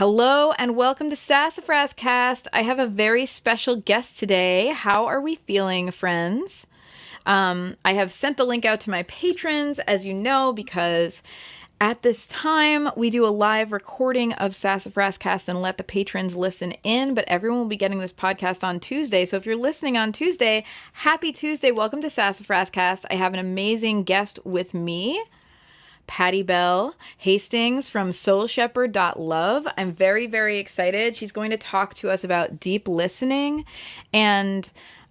Hello and welcome to SassafrasCast. I have a very special guest today. How are we feeling, friends? I have sent the link out to my patrons, as you know, because at this time we do a live recording of SassafrasCast and let the patrons listen in, but everyone will be getting this podcast on Tuesday. So if you're listening on Tuesday, happy Tuesday. Welcome to SassafrasCast. I have an amazing guest with me. Pattie Belle Hastings from SoulShepherd.love. I'm very, very excited. She's going to talk to us about deep listening. And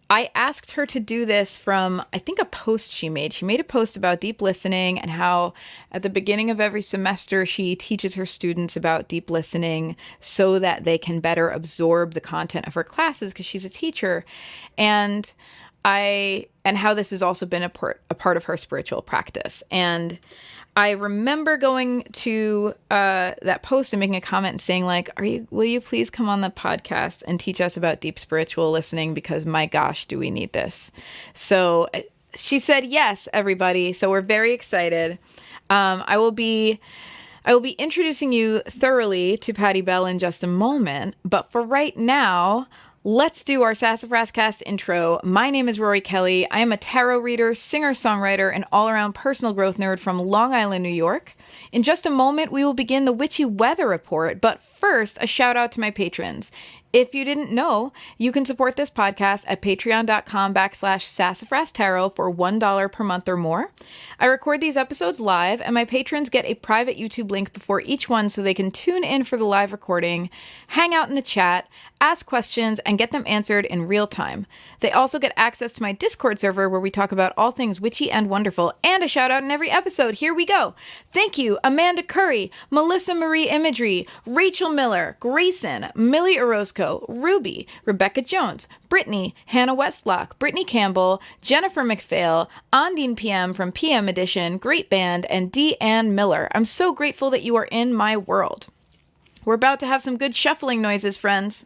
I asked her to do this from, I think, a post she made. She made a post about deep listening and how at the beginning of every semester, she teaches her students about deep listening so that they can better absorb the content of her classes because she's a teacher. And how this has also been a part of her spiritual practice. And I remember going to that post and making a comment and saying, like, will you please come on the podcast and teach us about deep spiritual listening? Because my gosh, do we need this? So she said, yes, everybody. So we're very excited. I will be introducing you thoroughly to Pattie Belle in just a moment. But for right now, let's do our SassafrasCast intro. My name is Rorie Kelly. I am a tarot reader, singer-songwriter, and all-around personal growth nerd from Long Island, New York. In just a moment, we will begin the witchy weather report, but first, a shout out to my patrons. If you didn't know, you can support this podcast at patreon.com/Sassafras Tarot for $1 per month or more. I record these episodes live, and my patrons get a private YouTube link before each one so they can tune in for the live recording, hang out in the chat, ask questions, and get them answered in real time. They also get access to my Discord server where we talk about all things witchy and wonderful, and a shout out in every episode. Here we go. Thank you, Amanda Curry, Melissa Marie Imagery, Rachel Miller, Grayson, Millie Orozco, Ruby, Rebecca Jones, Brittany, Hannah Westlock, Brittany Campbell, Jennifer McPhail, Ondine PM from PM Edition, Great Band, and Deanne Miller. I'm so grateful that you are in my world. We're about to have some good shuffling noises, friends.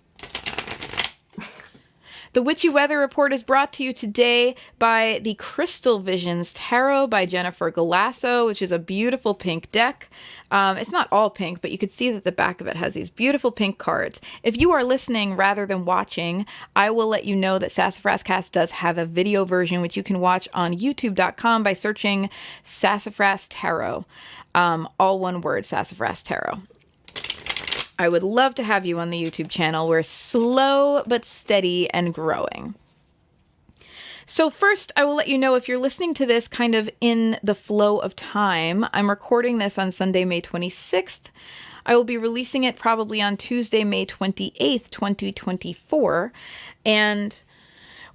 The Witchy Weather Report is brought to you today by the Crystal Visions Tarot by Jennifer Galasso, which is a beautiful pink deck. It's not all pink, but you can see that the back of it has these beautiful pink cards. If you are listening rather than watching, I will let you know that SassafrasCast does have a video version, which you can watch on youtube.com by searching Sassafras Tarot. All one word, Sassafras Tarot. I would love to have you on the YouTube channel. We're slow but steady and growing. So first, I will let you know if you're listening to this kind of in the flow of time. I'm recording this on Sunday, May 26th. I will be releasing it probably on Tuesday, May 28th, 2024. And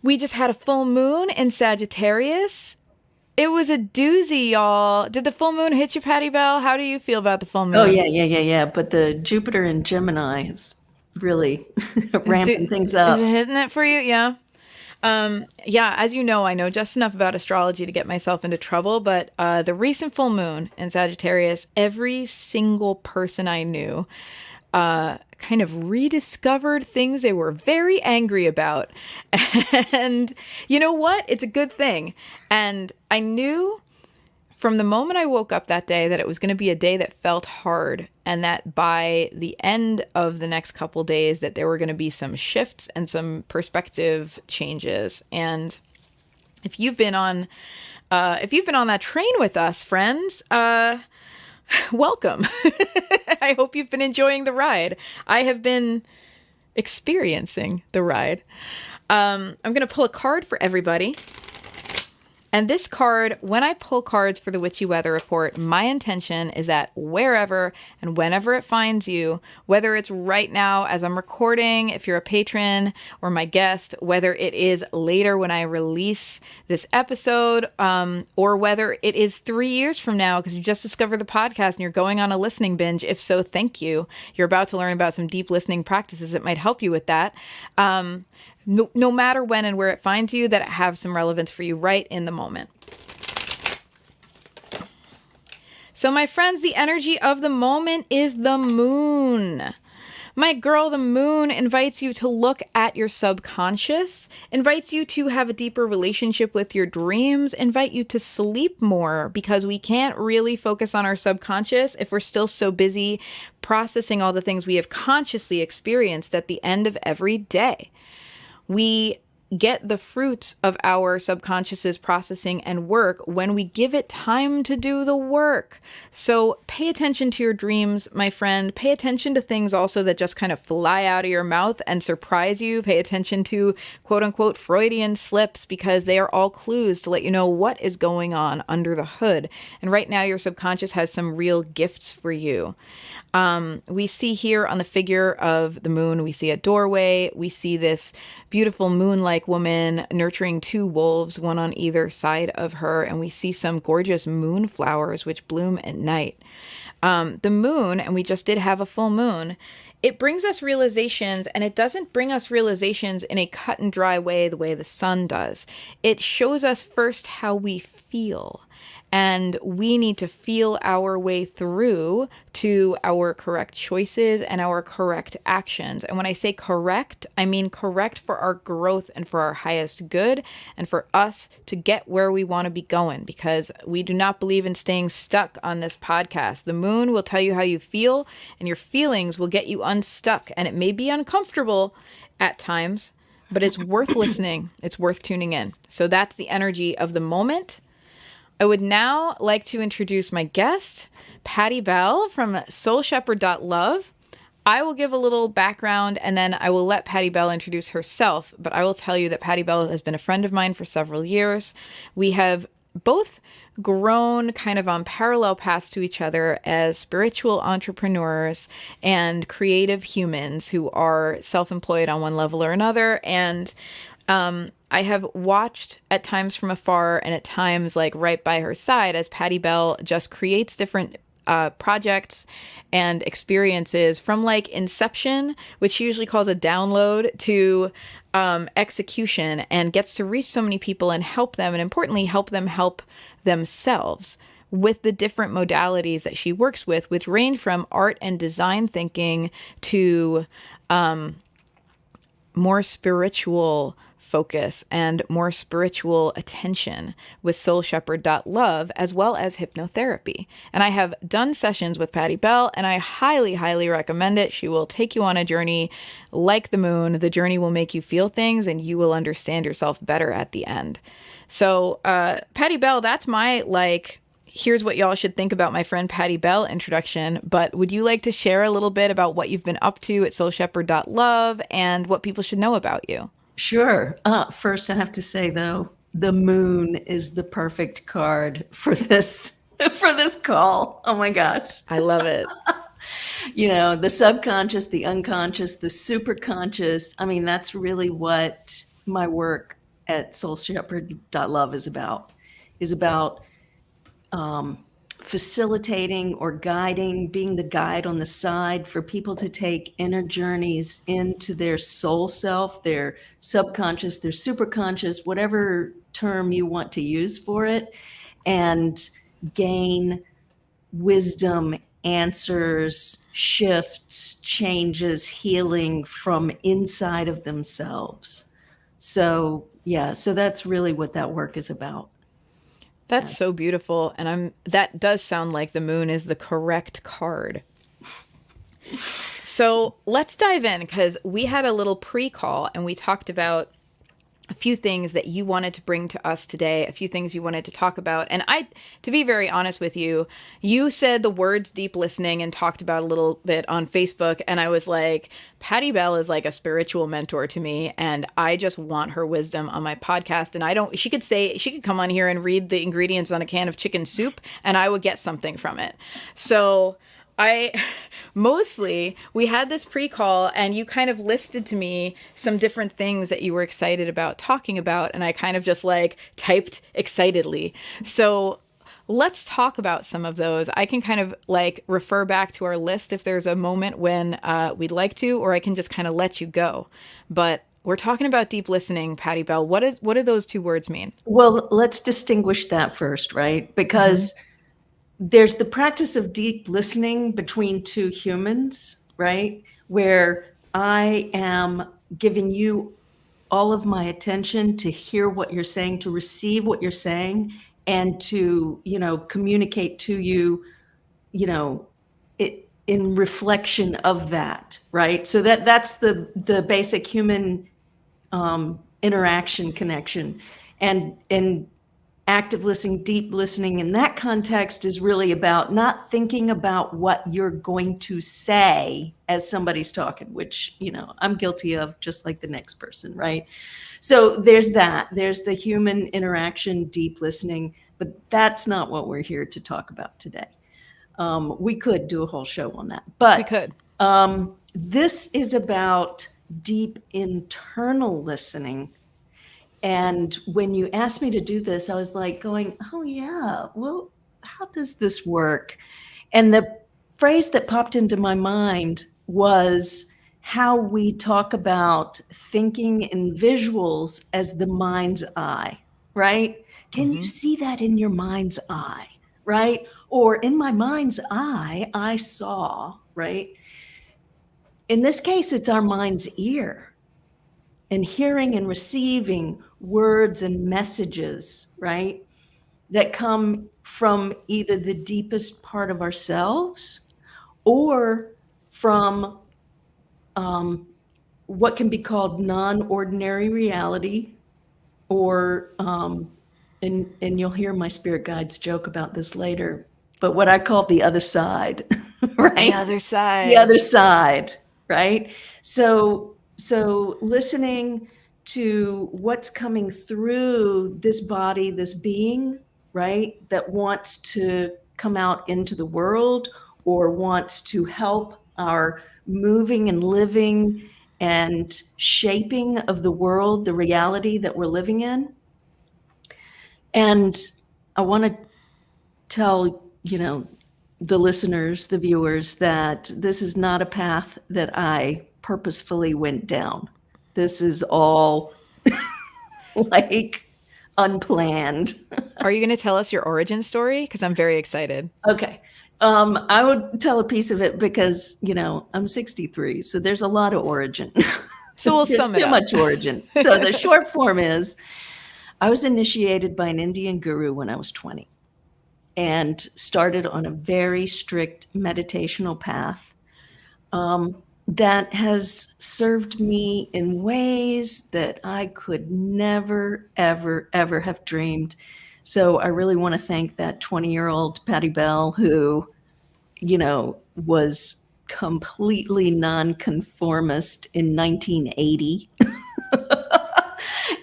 we just had a full moon in Sagittarius. It was a doozy, y'all. Did the full moon hit you, Pattie Belle? How do you feel about the full moon? Oh, yeah. But the Jupiter in Gemini is really ramping things up. Is it hitting it for you? Yeah. Yeah, as you know, I know just enough about astrology to get myself into trouble, but the recent full moon in Sagittarius, every single person I knew kind of rediscovered things they were very angry about. And you know what? It's a good thing. And I knew from the moment I woke up that day that it was going to be a day that felt hard, and that by the end of the next couple days that there were going to be some shifts and some perspective changes. And if you've been on that train with us, friends, welcome. I hope you've been enjoying the ride. I have been experiencing the ride. I'm going to pull a card for everybody. And this card, when I pull cards for the Witchy Weather Report, my intention is that wherever and whenever it finds you, whether it's right now as I'm recording, if you're a patron or my guest, whether it is later when I release this episode, or whether it is 3 years from now because you just discovered the podcast and you're going on a listening binge. If so, thank you. You're about to learn about some deep listening practices that might help you with that. No matter when and where it finds you, that it have some relevance for you right in the moment. So my friends, the energy of the moment is the moon. My girl, the moon invites you to look at your subconscious, invites you to have a deeper relationship with your dreams, invite you to sleep more, because we can't really focus on our subconscious if we're still so busy processing all the things we have consciously experienced at the end of every day. We get the fruits of our subconscious's processing and work when we give it time to do the work. So pay attention to your dreams, my friend. Pay attention to things also that just kind of fly out of your mouth and surprise you. Pay attention to quote unquote Freudian slips, because they are all clues to let you know what is going on under the hood. And right now your subconscious has some real gifts for you. We see here on the figure of the moon, we see a doorway. We see this beautiful moon-like woman nurturing two wolves, one on either side of her. And we see some gorgeous moonflowers which bloom at night. The moon, and we just did have a full moon, it brings us realizations, and it doesn't bring us realizations in a cut and dry way the way the sun does. It shows us first how we feel. And we need to feel our way through to our correct choices and our correct actions. And when I say correct, I mean correct for our growth and for our highest good and for us to get where we want to be going, because we do not believe in staying stuck on this podcast. The moon will tell you how you feel, and your feelings will get you unstuck. And it may be uncomfortable at times, but it's worth listening. It's worth tuning in. So that's the energy of the moment. I would now like to introduce my guest, Pattie Belle from SoulShepherd.love. I will give a little background, and then I will let Pattie Belle introduce herself. But I will tell you that Pattie Belle has been a friend of mine for several years. We have both grown kind of on parallel paths to each other as spiritual entrepreneurs and creative humans who are self-employed on one level or another. And I have watched at times from afar and at times like right by her side as Pattie Belle just creates different projects and experiences from like inception, which she usually calls a download, to execution, and gets to reach so many people and help them, and importantly, help them help themselves with the different modalities that she works with, which range from art and design thinking to more spiritual focus and more spiritual attention with SoulShepherd.love, as well as hypnotherapy. And I have done sessions with Pattie Belle, and I highly, highly recommend it. She will take you on a journey like the moon. The journey will make you feel things, and you will understand yourself better at the end. So, Pattie Belle, that's my here's what y'all should think about my friend Pattie Belle introduction. But would you like to share a little bit about what you've been up to at SoulShepherd.love and what people should know about you? Sure. First, I have to say, though, the moon is the perfect card for this call. Oh my gosh. I love it. The subconscious, the unconscious, the superconscious. I mean, that's really what my work at SoulShepherd.love is about facilitating or guiding, being the guide on the side for people to take inner journeys into their soul self, their subconscious, their superconscious, whatever term you want to use for it, and gain wisdom, answers, shifts, changes, healing from inside of themselves. So that's really what that work is about. That's so beautiful. And that does sound like the moon is the correct card. So let's dive in, because we had a little pre-call and we talked about a few things that you wanted to bring to us today, a few things you wanted to talk about. And to be very honest with you, you said the words deep listening and talked about a little bit on Facebook. And I was like, Pattie Belle is like a spiritual mentor to me, and I just want her wisdom on my podcast. And she could come on here and read the ingredients on a can of chicken soup, and I would get something from it. So we had this pre-call, and you kind of listed to me some different things that you were excited about talking about. And I kind of just typed excitedly. So let's talk about some of those. I can kind of refer back to our list if there's a moment when we'd like to, or I can just kind of let you go. But we're talking about deep listening, Pattie Belle. What do those two words mean? Well, let's distinguish that first, right? Because there's the practice of deep listening between two humans, right? Where I am giving you all of my attention to hear what you're saying, to receive what you're saying, and to, communicate to you, it in reflection of that, right? So that's the basic human interaction connection. And active listening, deep listening in that context is really about not thinking about what you're going to say as somebody's talking, which, I'm guilty of, just like the next person, right? So there's that. There's the human interaction, deep listening, but that's not what we're here to talk about today. We could do a whole show on that, but We could. This is about deep internal listening. And when you asked me to do this, I was like going, oh yeah, well, how does this work? And the phrase that popped into my mind was how we talk about thinking in visuals as the mind's eye, right? Can you see that in your mind's eye, right? Or in my mind's eye, I saw, right? In this case, it's our mind's ear, and hearing and receiving words and messages, right? That come from either the deepest part of ourselves or from what can be called non-ordinary reality, or and you'll hear my spirit guides joke about this later, but what I call the other side, right? The other side. The other side, right? So listening to what's coming through this body, this being, right, that wants to come out into the world or wants to help our moving and living and shaping of the world, the reality that we're living in. And I want to tell, the listeners, the viewers, that this is not a path that I purposefully went down. This is all like unplanned. Are you going to tell us your origin story? Because I'm very excited. Okay. I would tell a piece of it because, I'm 63, so there's a lot of origin. So we'll sum it too up. much origin. So the short form is, I was initiated by an Indian guru when I was 20 and started on a very strict meditational path that has served me in ways that I could never, ever, ever have dreamed. So I really want to thank that 20-year-old Pattie Belle who, was completely nonconformist in 1980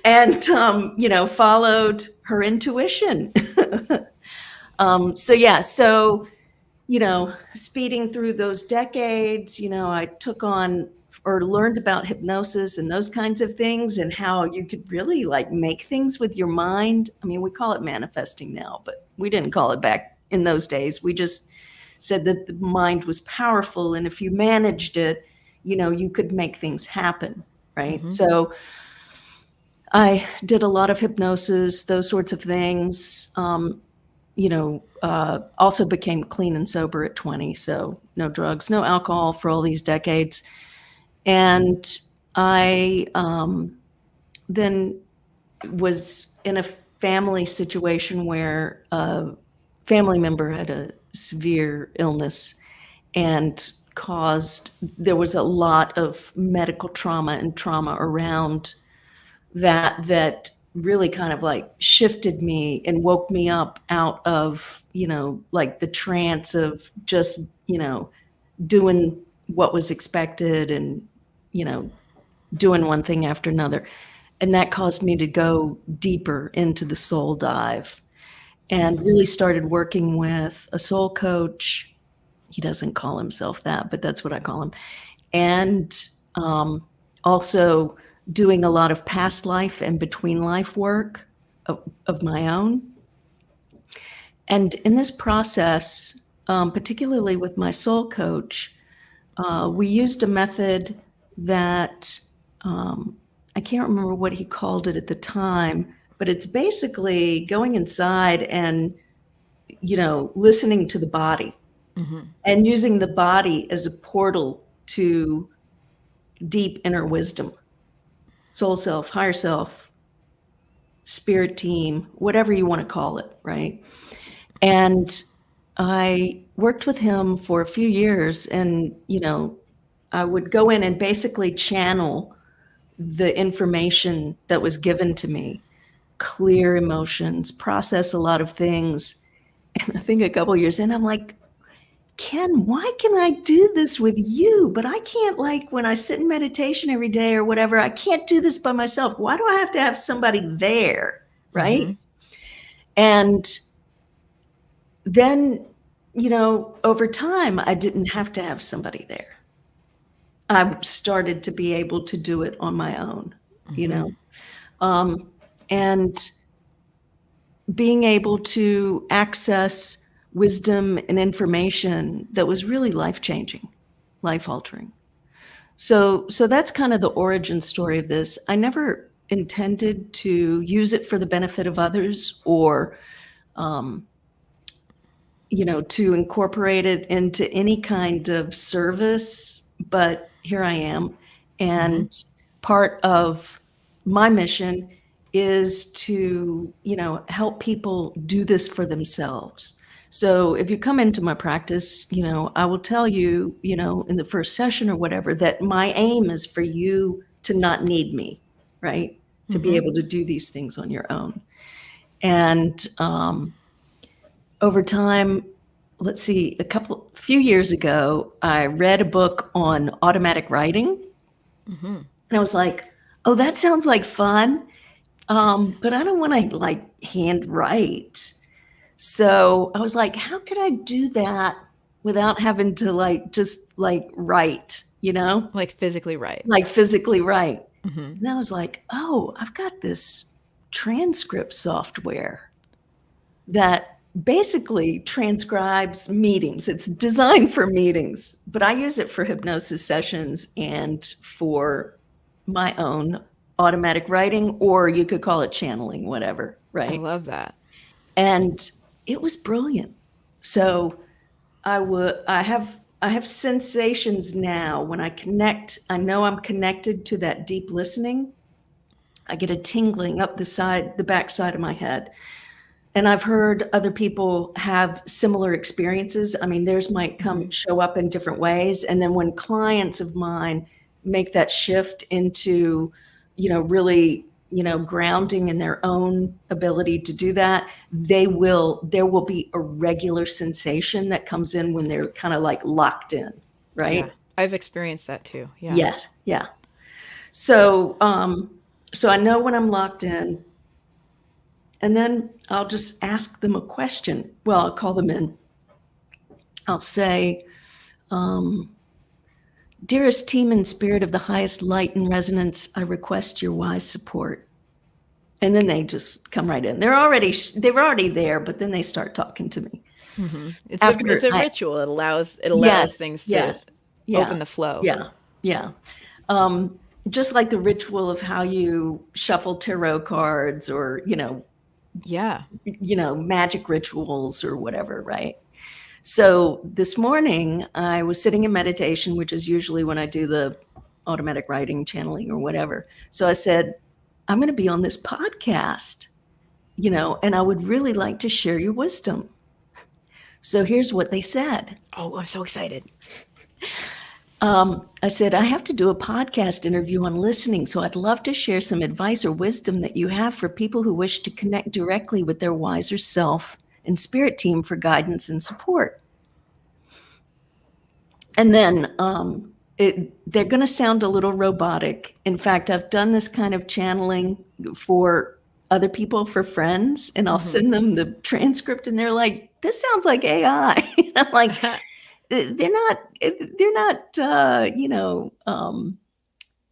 and, followed her intuition. So, speeding through those decades, I took on or learned about hypnosis and those kinds of things, and how you could really like make things with your mind. I mean, we call it manifesting now, but we didn't call it back in those days. We just said that the mind was powerful, and if you managed it, you could make things happen, right? Mm-hmm. So I did a lot of hypnosis, those sorts of things. Also became clean and sober at 20. So no drugs, no alcohol for all these decades. And I then was in a family situation where a family member had a severe illness and there was a lot of medical trauma and trauma around that really kind of like shifted me and woke me up out of, like the trance of just, doing what was expected and, doing one thing after another. And that caused me to go deeper into the soul dive and really started working with a soul coach. He doesn't call himself that, but that's what I call him. And also doing a lot of past life and between life work of my own. And in this process, particularly with my soul coach, we used a method that I can't remember what he called it at the time, but it's basically going inside and, listening to the body, mm-hmm. and using the body as a portal to deep inner wisdom, soul self, higher self, spirit team, whatever you want to call it, right? And I worked with him for a few years, and, I would go in and basically channel the information that was given to me, clear emotions, process a lot of things. And I think a couple years in, I'm like, Ken, why can I do this with you? But I can't, like, when I sit in meditation every day or whatever, I can't do this by myself. Why do I have to have somebody there? Right. And then, over time, I didn't have to have somebody there. I started to be able to do it on my own, and being able to access wisdom and information that was really life-changing, life-altering. So that's kind of the origin story of this. I never intended to use it for the benefit of others or, to incorporate it into any kind of service, but here I am. And part of my mission is to, help people do this for themselves. So if you come into my practice, I will tell you, in the first session or whatever, that my aim is for you to not need me, right? To be able to do these things on your own. And over time, let's see, a few years ago, I read a book on automatic writing. And I was like, oh, that sounds like fun. But I don't want to, like, hand write. So I was like, how could I do that without having to, like, just, like, write, Like physically write. like physically write. And I was like, oh, I've got this transcript software that basically transcribes meetings. It's designed for meetings, but I use it for hypnosis sessions and for my own automatic writing, or you could call it channeling, whatever, right? I love that. And it was brilliant. So I have sensations now when I connect. I know I'm connected to that deep listening. I get a tingling up the back side of my head. And I've heard other people have similar experiences. I mean, theirs might show up in different ways. And then when clients of mine make that shift into, really, grounding in their own ability to do that, there will be a regular sensation that comes in when they're kind of like locked in, right? Yeah, I've experienced that too. Yeah. Yes. Yeah. So, so I know when I'm locked in, and then I'll just ask them a question. Well, I'll call them in. I'll say, dearest team and spirit of the highest light and resonance, I request your wise support. And then they just come right in. They were already there, but then they start talking to me. It's a ritual. It allows things to open the flow. Yeah. Yeah. Just like the ritual of how you shuffle tarot cards or, magic rituals or whatever, right? So this morning I was sitting in meditation, which is usually when I do the automatic writing, channeling, or whatever. So I said, I'm going to be on this podcast, and I would really like to share your wisdom. So here's what they said. Oh, I'm so excited. I said, I have to do a podcast interview on listening, so I'd love to share some advice or wisdom that you have for people who wish to connect directly with their wiser self and spirit team for guidance and support. And then they're going to sound a little robotic. In fact, I've done this kind of channeling for other people, for friends, and I'll send them the transcript, and they're like, "This sounds like AI." I'm like, they're not,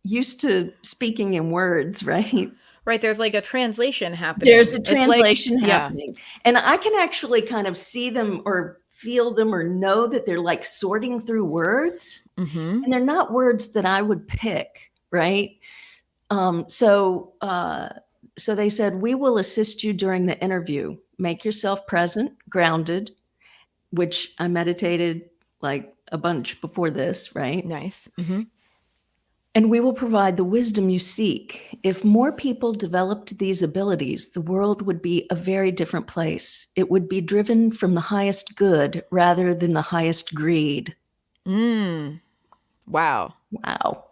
used to speaking in words, right? Right. There's like a translation happening. There's a translation happening. And I can actually kind of see them or feel them or know that they're like sorting through words. And they're not words that I would pick, right? So they said, we will assist you during the interview. Make yourself present, grounded, which I meditated like a bunch before this, right? Nice. Mm-hmm. And we will provide the wisdom you seek. If more people developed these abilities, the world would be a very different place. It would be driven from the highest good rather than the highest greed. Wow. Wow.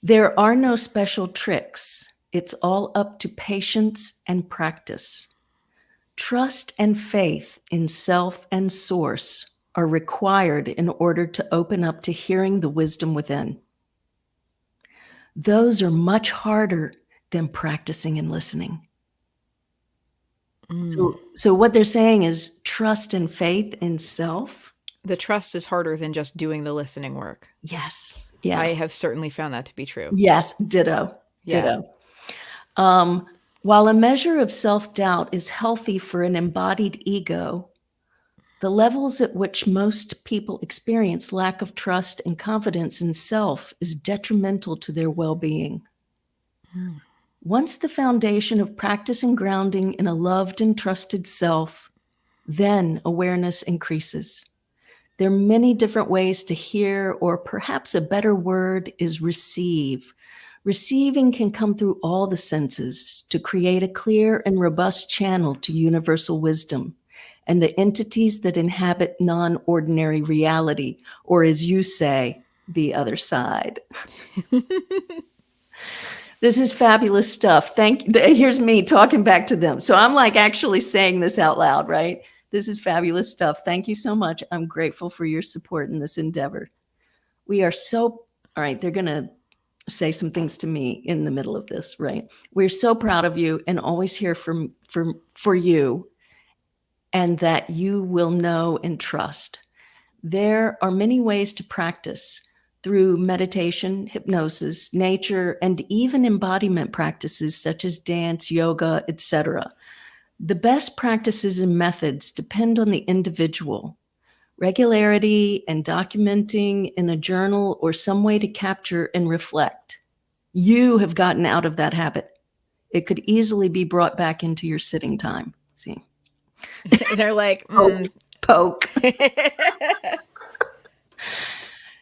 There are no special tricks. It's all up to patience and practice. Trust and faith in self and source are required in order to open up to hearing the wisdom within. Those are much harder than practicing and listening. So what they're saying is trust and faith in self. The trust is harder than just doing the listening work. Yes. Yeah. I have certainly found that to be true. Yes. Ditto. Yeah. Ditto. While a measure of self-doubt is healthy for an embodied ego, the levels at which most people experience lack of trust and confidence in self is detrimental to their well-being. Once the foundation of practice and grounding in a loved and trusted self, then awareness increases. There are many different ways to hear, or perhaps a better word is receive. Receiving can come through all the senses to create a clear and robust channel to universal wisdom and the entities that inhabit non-ordinary reality, or as you say, the other side. This is fabulous stuff. Here's me talking back to them. So I'm like actually saying this out loud, right? This is fabulous stuff. Thank you so much. I'm grateful for your support in this endeavor. We are so, all right, they're going to say some things to me in the middle of this, right? We're so proud of you and always here for you, and that you will know and trust. There are many ways to practice through meditation, hypnosis, nature, and even embodiment practices such as dance, yoga, etc. The best practices and methods depend on the individual. Regularity and documenting in a journal or some way to capture and reflect. You have gotten out of that habit. It could easily be brought back into your sitting time. See? They're like, Poke.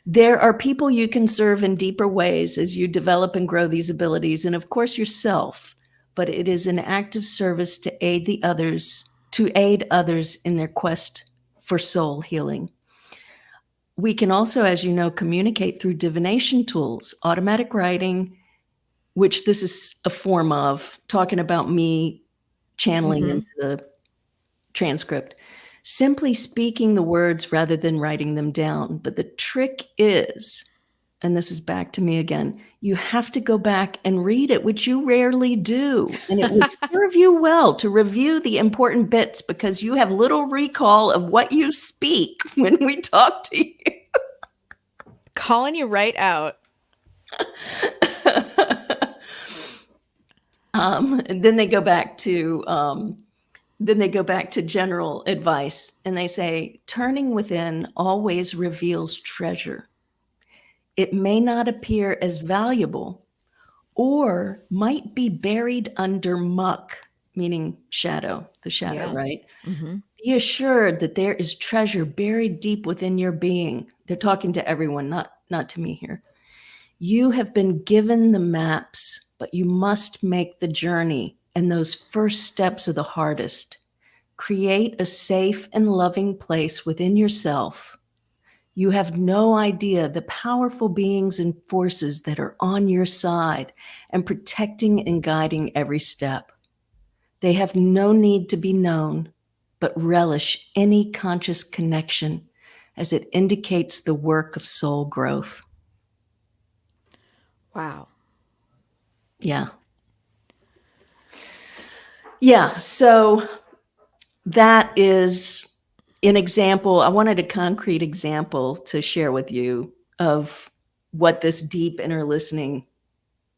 There are people you can serve in deeper ways as you develop and grow these abilities, and of course yourself, but it is an act of service to aid others in their quest for soul healing. We can also, as you know, communicate through divination tools, automatic writing, which this is a form of talking about me channeling into the transcript, simply speaking the words rather than writing them down. But the trick is, and this is back to me again, you have to go back and read it, which you rarely do. And it would serve you well to review the important bits because you have little recall of what you speak when we talk to you. Calling you right out. And then they go back to general advice, and they say, turning within always reveals treasure. It may not appear as valuable or might be buried under muck, meaning shadow, the shadow, right? Be assured that there is treasure buried deep within your being. They're talking to everyone, not to me here. You have been given the maps, but you must make the journey, and those first steps are the hardest. Create a safe and loving place within yourself. You have no idea the powerful beings and forces that are on your side and protecting and guiding every step. They have no need to be known, but relish any conscious connection as it indicates the work of soul growth. Wow. Yeah. Yeah. So that is an example. I wanted a concrete example to share with you of what this deep inner listening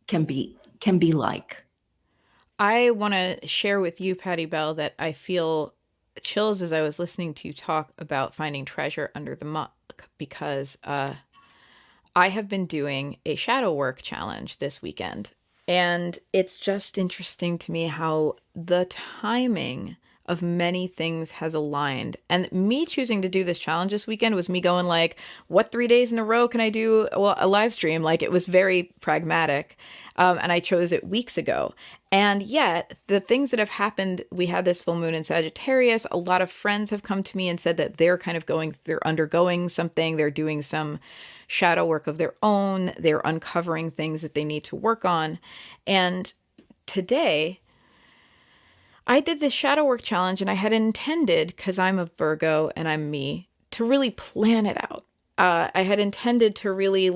can be like. I want to share with you, Pattie Belle, that I feel chills as I was listening to you talk about finding treasure under the muck because I have been doing a shadow work challenge this weekend. And it's just interesting to me how the timing of many things has aligned. And me choosing to do this challenge this weekend was me going like, what 3 days in a row can I do a live stream? Like, it was very pragmatic. And I chose it weeks ago. And yet, the things that have happened, we had this full moon in Sagittarius. A lot of friends have come to me and said that they're undergoing something. They're doing some shadow work of their own. They're uncovering things that they need to work on. And today, I did this shadow work challenge, and I had intended, because I'm a Virgo and I'm me, to really plan it out. I had intended to really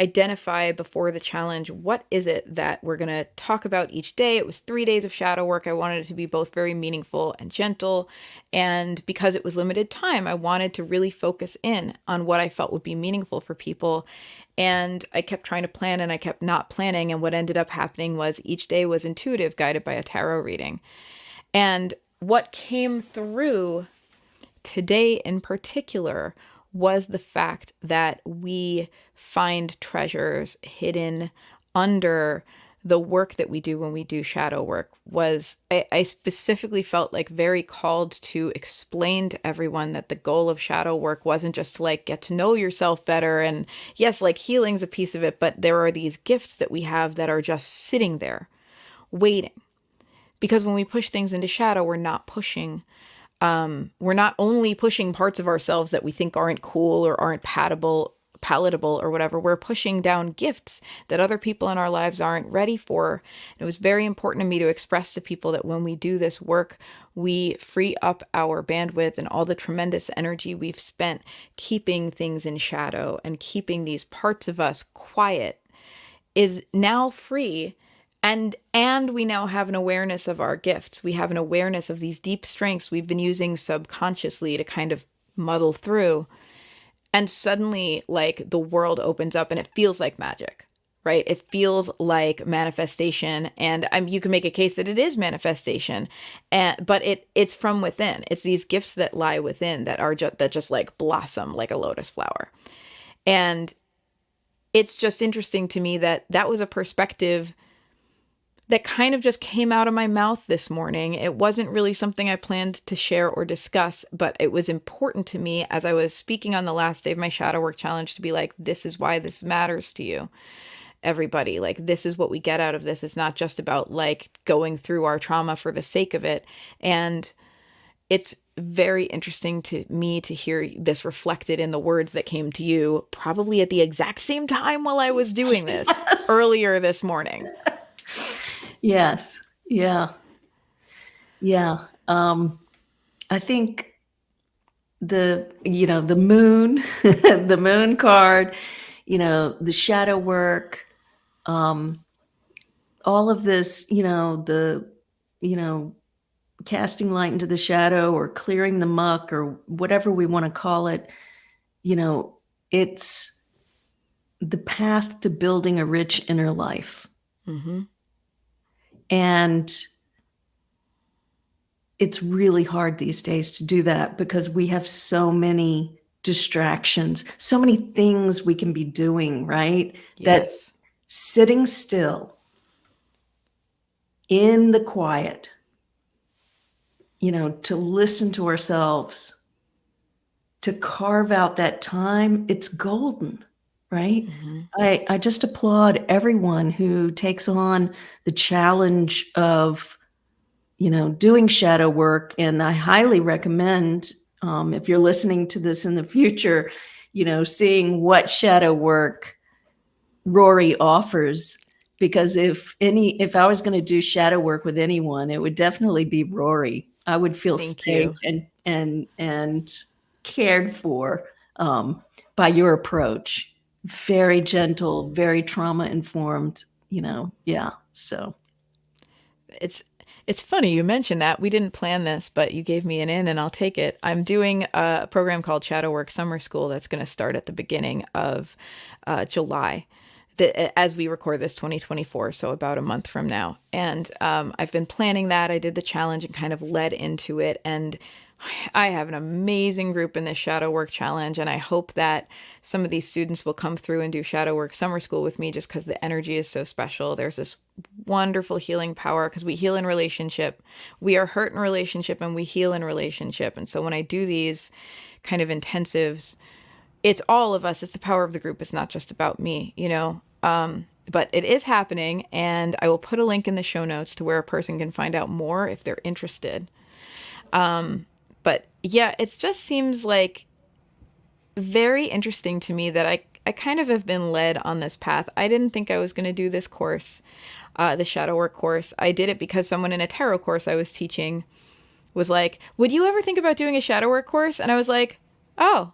identify before the challenge, what is it that we're going to talk about each day. It was 3 days of shadow work. I wanted it to be both very meaningful and gentle. And because it was limited time, I wanted to really focus in on what I felt would be meaningful for people. And I kept trying to plan, and I kept not planning. And what ended up happening was each day was intuitive, guided by a tarot reading. And what came through today in particular was the fact that we find treasures hidden under the work that we do when we do shadow work. I specifically felt like very called to explain to everyone that the goal of shadow work wasn't just to like get to know yourself better. And yes, like healing's a piece of it, but there are these gifts that we have that are just sitting there waiting. Because when we push things into shadow, we're not only pushing parts of ourselves that we think aren't cool or aren't palatable or whatever. We're pushing down gifts that other people in our lives aren't ready for. And it was very important to me to express to people that when we do this work, we free up our bandwidth, and all the tremendous energy we've spent keeping things in shadow and keeping these parts of us quiet is now free. And we now have an awareness of our gifts. We have an awareness of these deep strengths we've been using subconsciously to kind of muddle through. And suddenly, like, the world opens up, and it feels like magic, right? It feels like manifestation. And you can make a case that it is manifestation, but it's from within. It's these gifts that lie within that are that just like blossom like a lotus flower. And it's just interesting to me that that was a perspective that kind of just came out of my mouth this morning. It wasn't really something I planned to share or discuss, but it was important to me as I was speaking on the last day of my shadow work challenge to be like, this is why this matters to you, everybody. Like, this is what we get out of this. It's not just about like going through our trauma for the sake of it. And it's very interesting to me to hear this reflected in the words that came to you probably at the exact same time while I was doing this earlier this morning. Yes. Yeah. Yeah. I think the moon, the moon card, the shadow work, all of this, casting light into the shadow or clearing the muck or whatever we want to call it, it's the path to building a rich inner life. Mm-hmm. And it's really hard these days to do that because we have so many distractions, so many things we can be doing, right? Yes. That sitting still in the quiet, to listen to ourselves, to carve out that time, it's golden. Right? Mm-hmm. I just applaud everyone who takes on the challenge of, doing shadow work. And I highly recommend, if you're listening to this in the future, seeing what shadow work Rorie offers. Because if I was going to do shadow work with anyone, it would definitely be Rorie. I would feel safe and cared for by your approach. Very gentle, very trauma informed, yeah. So it's funny you mentioned that. We didn't plan this, but you gave me an in and I'll take it. I'm doing a program called Shadow Work Summer School that's going to start at the beginning of July. As we record this, 2024, so about a month from now. And I've been planning that. I did the challenge and kind of led into it. And I have an amazing group in this shadow work challenge, and I hope that some of these students will come through and do shadow work summer school with me just because the energy is so special. There's this wonderful healing power because we heal in relationship. We are hurt in relationship and we heal in relationship. And so when I do these kind of intensives, it's all of us. It's the power of the group. It's not just about me, you know? But it is happening, and I will put a link in the show notes to where a person can find out more if they're interested. But yeah, it just seems like very interesting to me that I kind of have been led on this path. I didn't think I was going to do this course, the shadow work course. I did it because someone in a tarot course I was teaching was like, would you ever think about doing a shadow work course? And I was like, oh.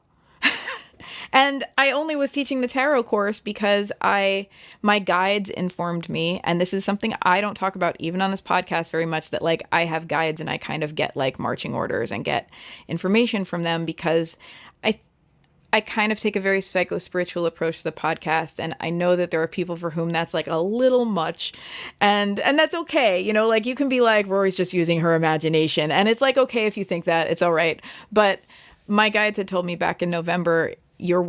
And I only was teaching the tarot course because my guides informed me, and this is something I don't talk about even on this podcast very much, that like I have guides and I kind of get like marching orders and get information from them because I kind of take a very psycho-spiritual approach to the podcast, and I know that there are people for whom that's like a little much, and that's okay. You know, like you can be like, Rorie's just using her imagination, and it's like, okay, if you think that, it's all right. But my guides had told me back in November, you're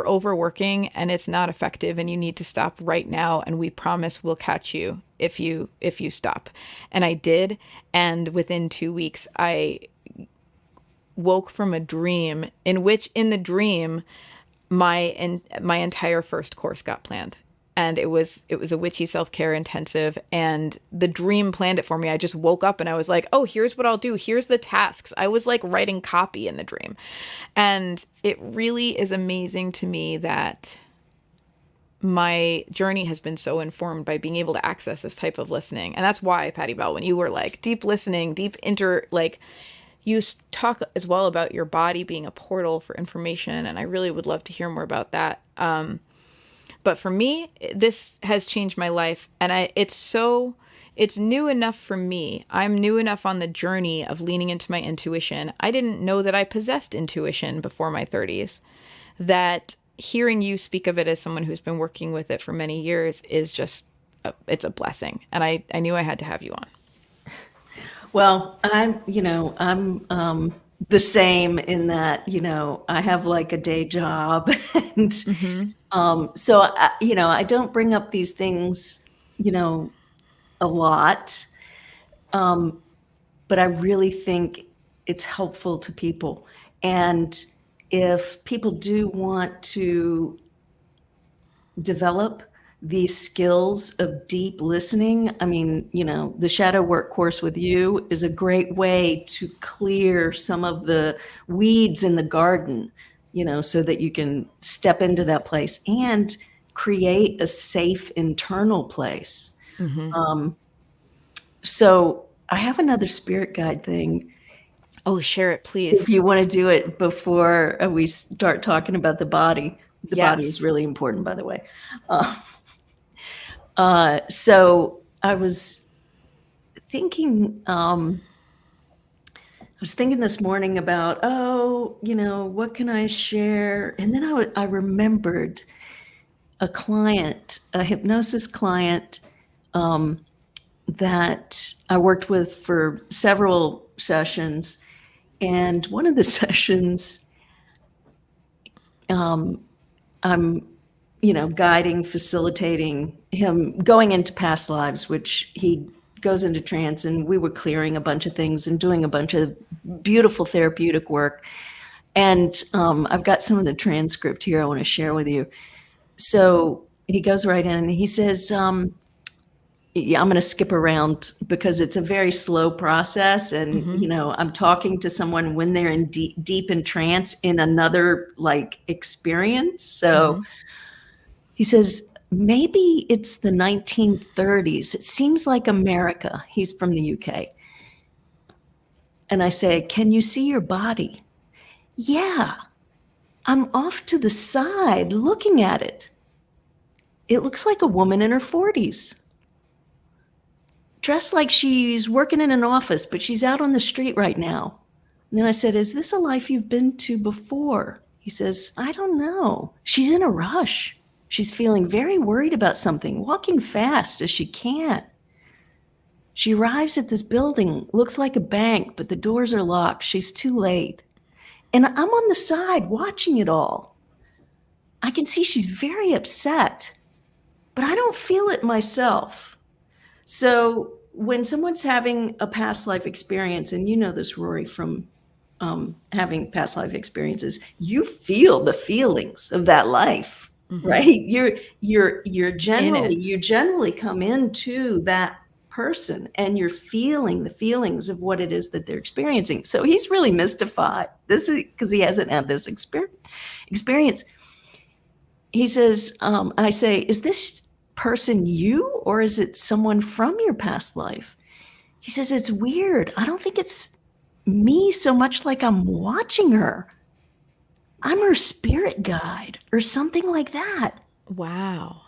overworking and it's not effective and you need to stop right now. And we promise we'll catch you if you stop. And I did. And within 2 weeks, I woke from a dream in the dream, my entire first course got planned. And it was a witchy self-care intensive, and the dream planned it for me. I just woke up and I was like, oh, here's what I'll do. Here's the tasks. I was like writing copy in the dream. And it really is amazing to me that my journey has been so informed by being able to access this type of listening. And that's why, Pattie Belle, when you were like deep listening, you talk as well about your body being a portal for information. And I really would love to hear more about that. But for me, this has changed my life, and it's new enough for me. I'm new enough on the journey of leaning into my intuition. I didn't know that I possessed intuition before my 30s, that hearing you speak of it as someone who's been working with it for many years is just, it's a blessing. And I knew I had to have you on. Well, I'm the same in that, I have like a day job and so I don't bring up these things, a lot. But I really think it's helpful to people. And if people do want to develop these skills of deep listening, I mean, the shadow work course with you is a great way to clear some of the weeds in the garden, so that you can step into that place and create a safe internal place. So I have another spirit guide thing. Oh, share it, please. If you want to do it before we start talking about the body. The Yes. body is really important, by the way. So I was thinking, this morning about, what can I share? And then I remembered a client, a hypnosis client, that I worked with for several sessions. And one of the sessions, I'm guiding, facilitating him going into past lives, which he goes into trance, and we were clearing a bunch of things and doing a bunch of beautiful therapeutic work. And I've got some of the transcript here I want to share with you. So he goes right in and he says, I'm going to skip around because it's a very slow process. And, I'm talking to someone when they're in deep in trance in another experience. So he says, maybe it's the 1930s. It seems like America. He's from the UK. And I say, can you see your body? Yeah, I'm off to the side looking at it. It looks like a woman in her 40s. Dressed like she's working in an office, but she's out on the street right now. And then I said, is this a life you've been to before? He says, I don't know. She's in a rush. She's feeling very worried about something, walking fast as she can. She arrives at this building, looks like a bank, but the doors are locked. She's too late. And I'm on the side watching it all. I can see she's very upset, but I don't feel it myself. So when someone's having a past life experience, and you know this, Rorie, from having past life experiences, you feel the feelings of that life, right? You generally come into that person and you're feeling the feelings of what it is that they're experiencing. So he's really mystified. This is because he hasn't had this experience. He says, I say, is this person you, or is it someone from your past life? He says, it's weird. I don't think it's me so much, like I'm watching her. I'm her spirit guide or something like that. Wow.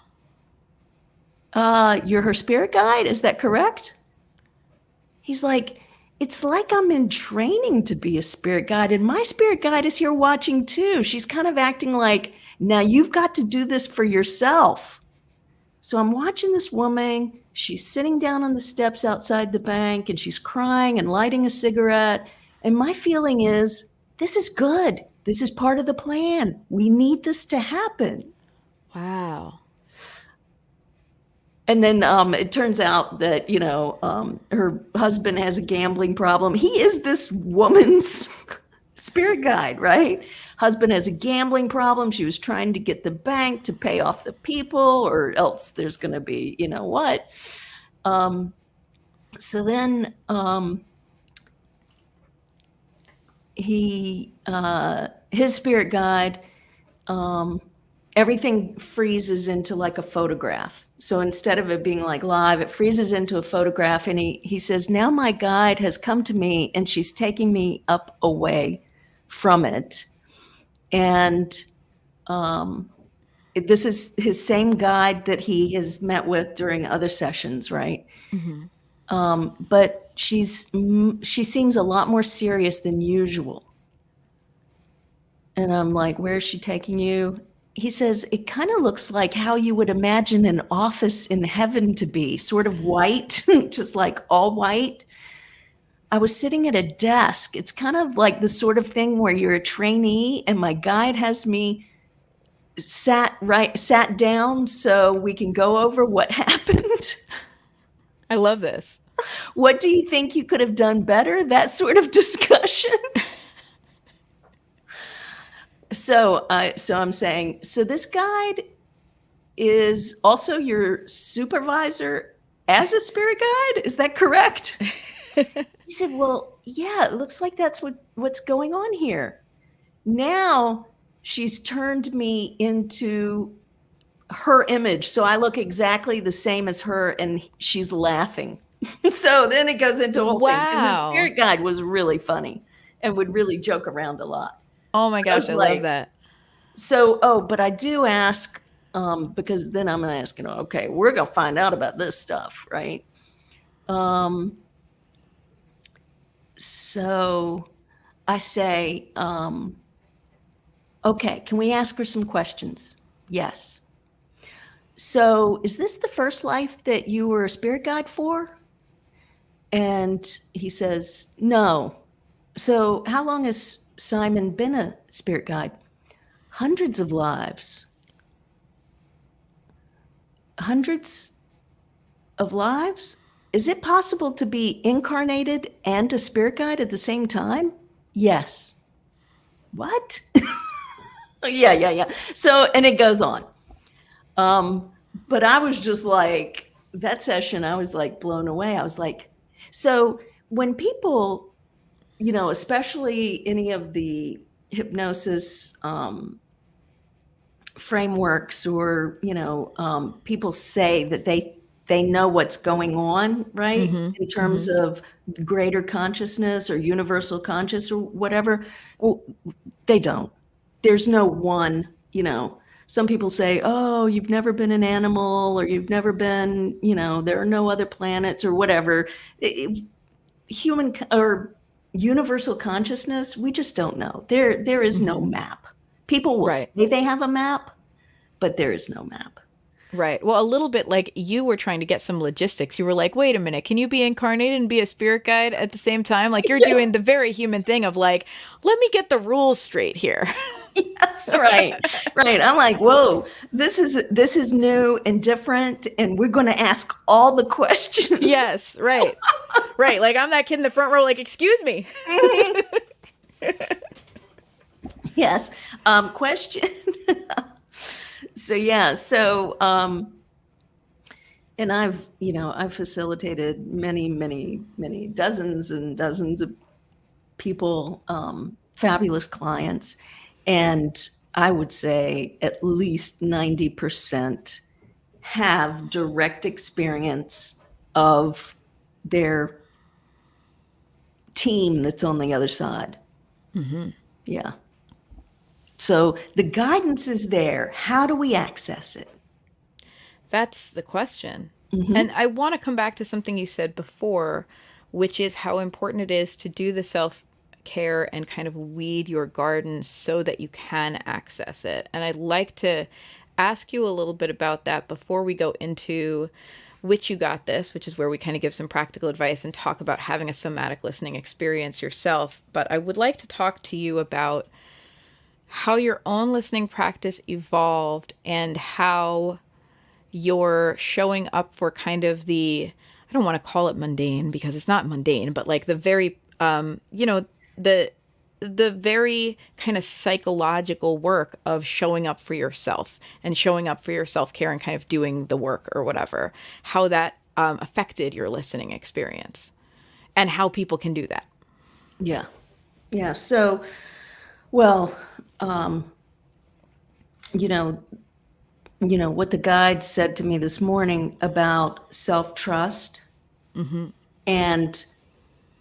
You're her spirit guide? Is that correct? He's like, it's like I'm in training to be a spirit guide, and my spirit guide is here watching too. She's kind of acting like, now you've got to do this for yourself. So I'm watching this woman. She's sitting down on the steps outside the bank, and she's crying and lighting a cigarette. And my feeling is, this is good. This is part of the plan. We need this to happen. Wow. And then it turns out that, her husband has a gambling problem. He is this woman's spirit guide, right? Husband has a gambling problem. She was trying to get the bank to pay off the people, or else there's going to be, what. So then his spirit guide, everything freezes into like a photograph. So instead of it being like live, it freezes into a photograph. And he says, now my guide has come to me and she's taking me up away from it. And this is his same guide that he has met with during other sessions, right? But she seems a lot more serious than usual. And I'm like, where is she taking you? He says, it kind of looks like how you would imagine an office in heaven to be, sort of white, just like all white. I was sitting at a desk. It's kind of like the sort of thing where you're a trainee and my guide has me sat down so we can go over what happened. I love this. What do you think you could have done better? That sort of discussion. So I'm saying, so this guide is also your supervisor as a spirit guide? Is that correct? He said, well, yeah, it looks like that's what's going on here. Now she's turned me into her image. So I look exactly the same as her and she's laughing. So then it goes into a whole thing. Because the spirit guide was really funny and would really joke around a lot. Oh my gosh, I love that. So, but I do ask, because then I'm going to ask, okay, we're going to find out about this stuff, right? So I say, okay, can we ask her some questions? Yes. So is this the first life that you were a spirit guide for? And he says, no. So how long has Simon been a spirit guide? Hundreds of lives. Hundreds of lives? Is it possible to be incarnated and a spirit guide at the same time? Yes. What? Yeah. So, and it goes on. But I was just like, that session, I was like blown away. I was like, so when people, especially any of the hypnosis frameworks or, people say that they know what's going on, right? In terms of greater consciousness or universal conscious or whatever. Well, they don't. There's no one, some people say, oh, you've never been an animal or you've never been, there are no other planets or whatever. Human or universal consciousness, we just don't know. There is no map. People will say they have a map, but there is no map. Right. Well, a little bit like you were trying to get some logistics. You were like, wait a minute, can you be incarnated and be a spirit guide at the same time? Like you're doing the very human thing of like, let me get the rules straight here. That's right. Right. I'm like, whoa, this is new and different, and we're going to ask all the questions. Yes, right. Right. Like I'm that kid in the front row, like, excuse me. Yes. Question. So yeah. So and I've facilitated many dozens and dozens of people, fabulous clients, and I would say at least 90% have direct experience of their team that's on the other side. Mm-hmm. Yeah. So the guidance is there. How do we access it? That's the question. Mm-hmm. And I want to come back to something you said before, which is how important it is to do the self-care and kind of weed your garden so that you can access it. And I'd like to ask you a little bit about that before we go into Which You Got This, which is where we kind of give some practical advice and talk about having a somatic listening experience yourself. But I would like to talk to you about how your own listening practice evolved and how you're showing up for kind of I don't want to call it mundane because it's not mundane, but like the very, the very kind of psychological work of showing up for yourself and showing up for your self-care and kind of doing the work or whatever, how that affected your listening experience and how people can do that. Yeah. Yeah. So, well, what the guide said to me this morning about self-trust and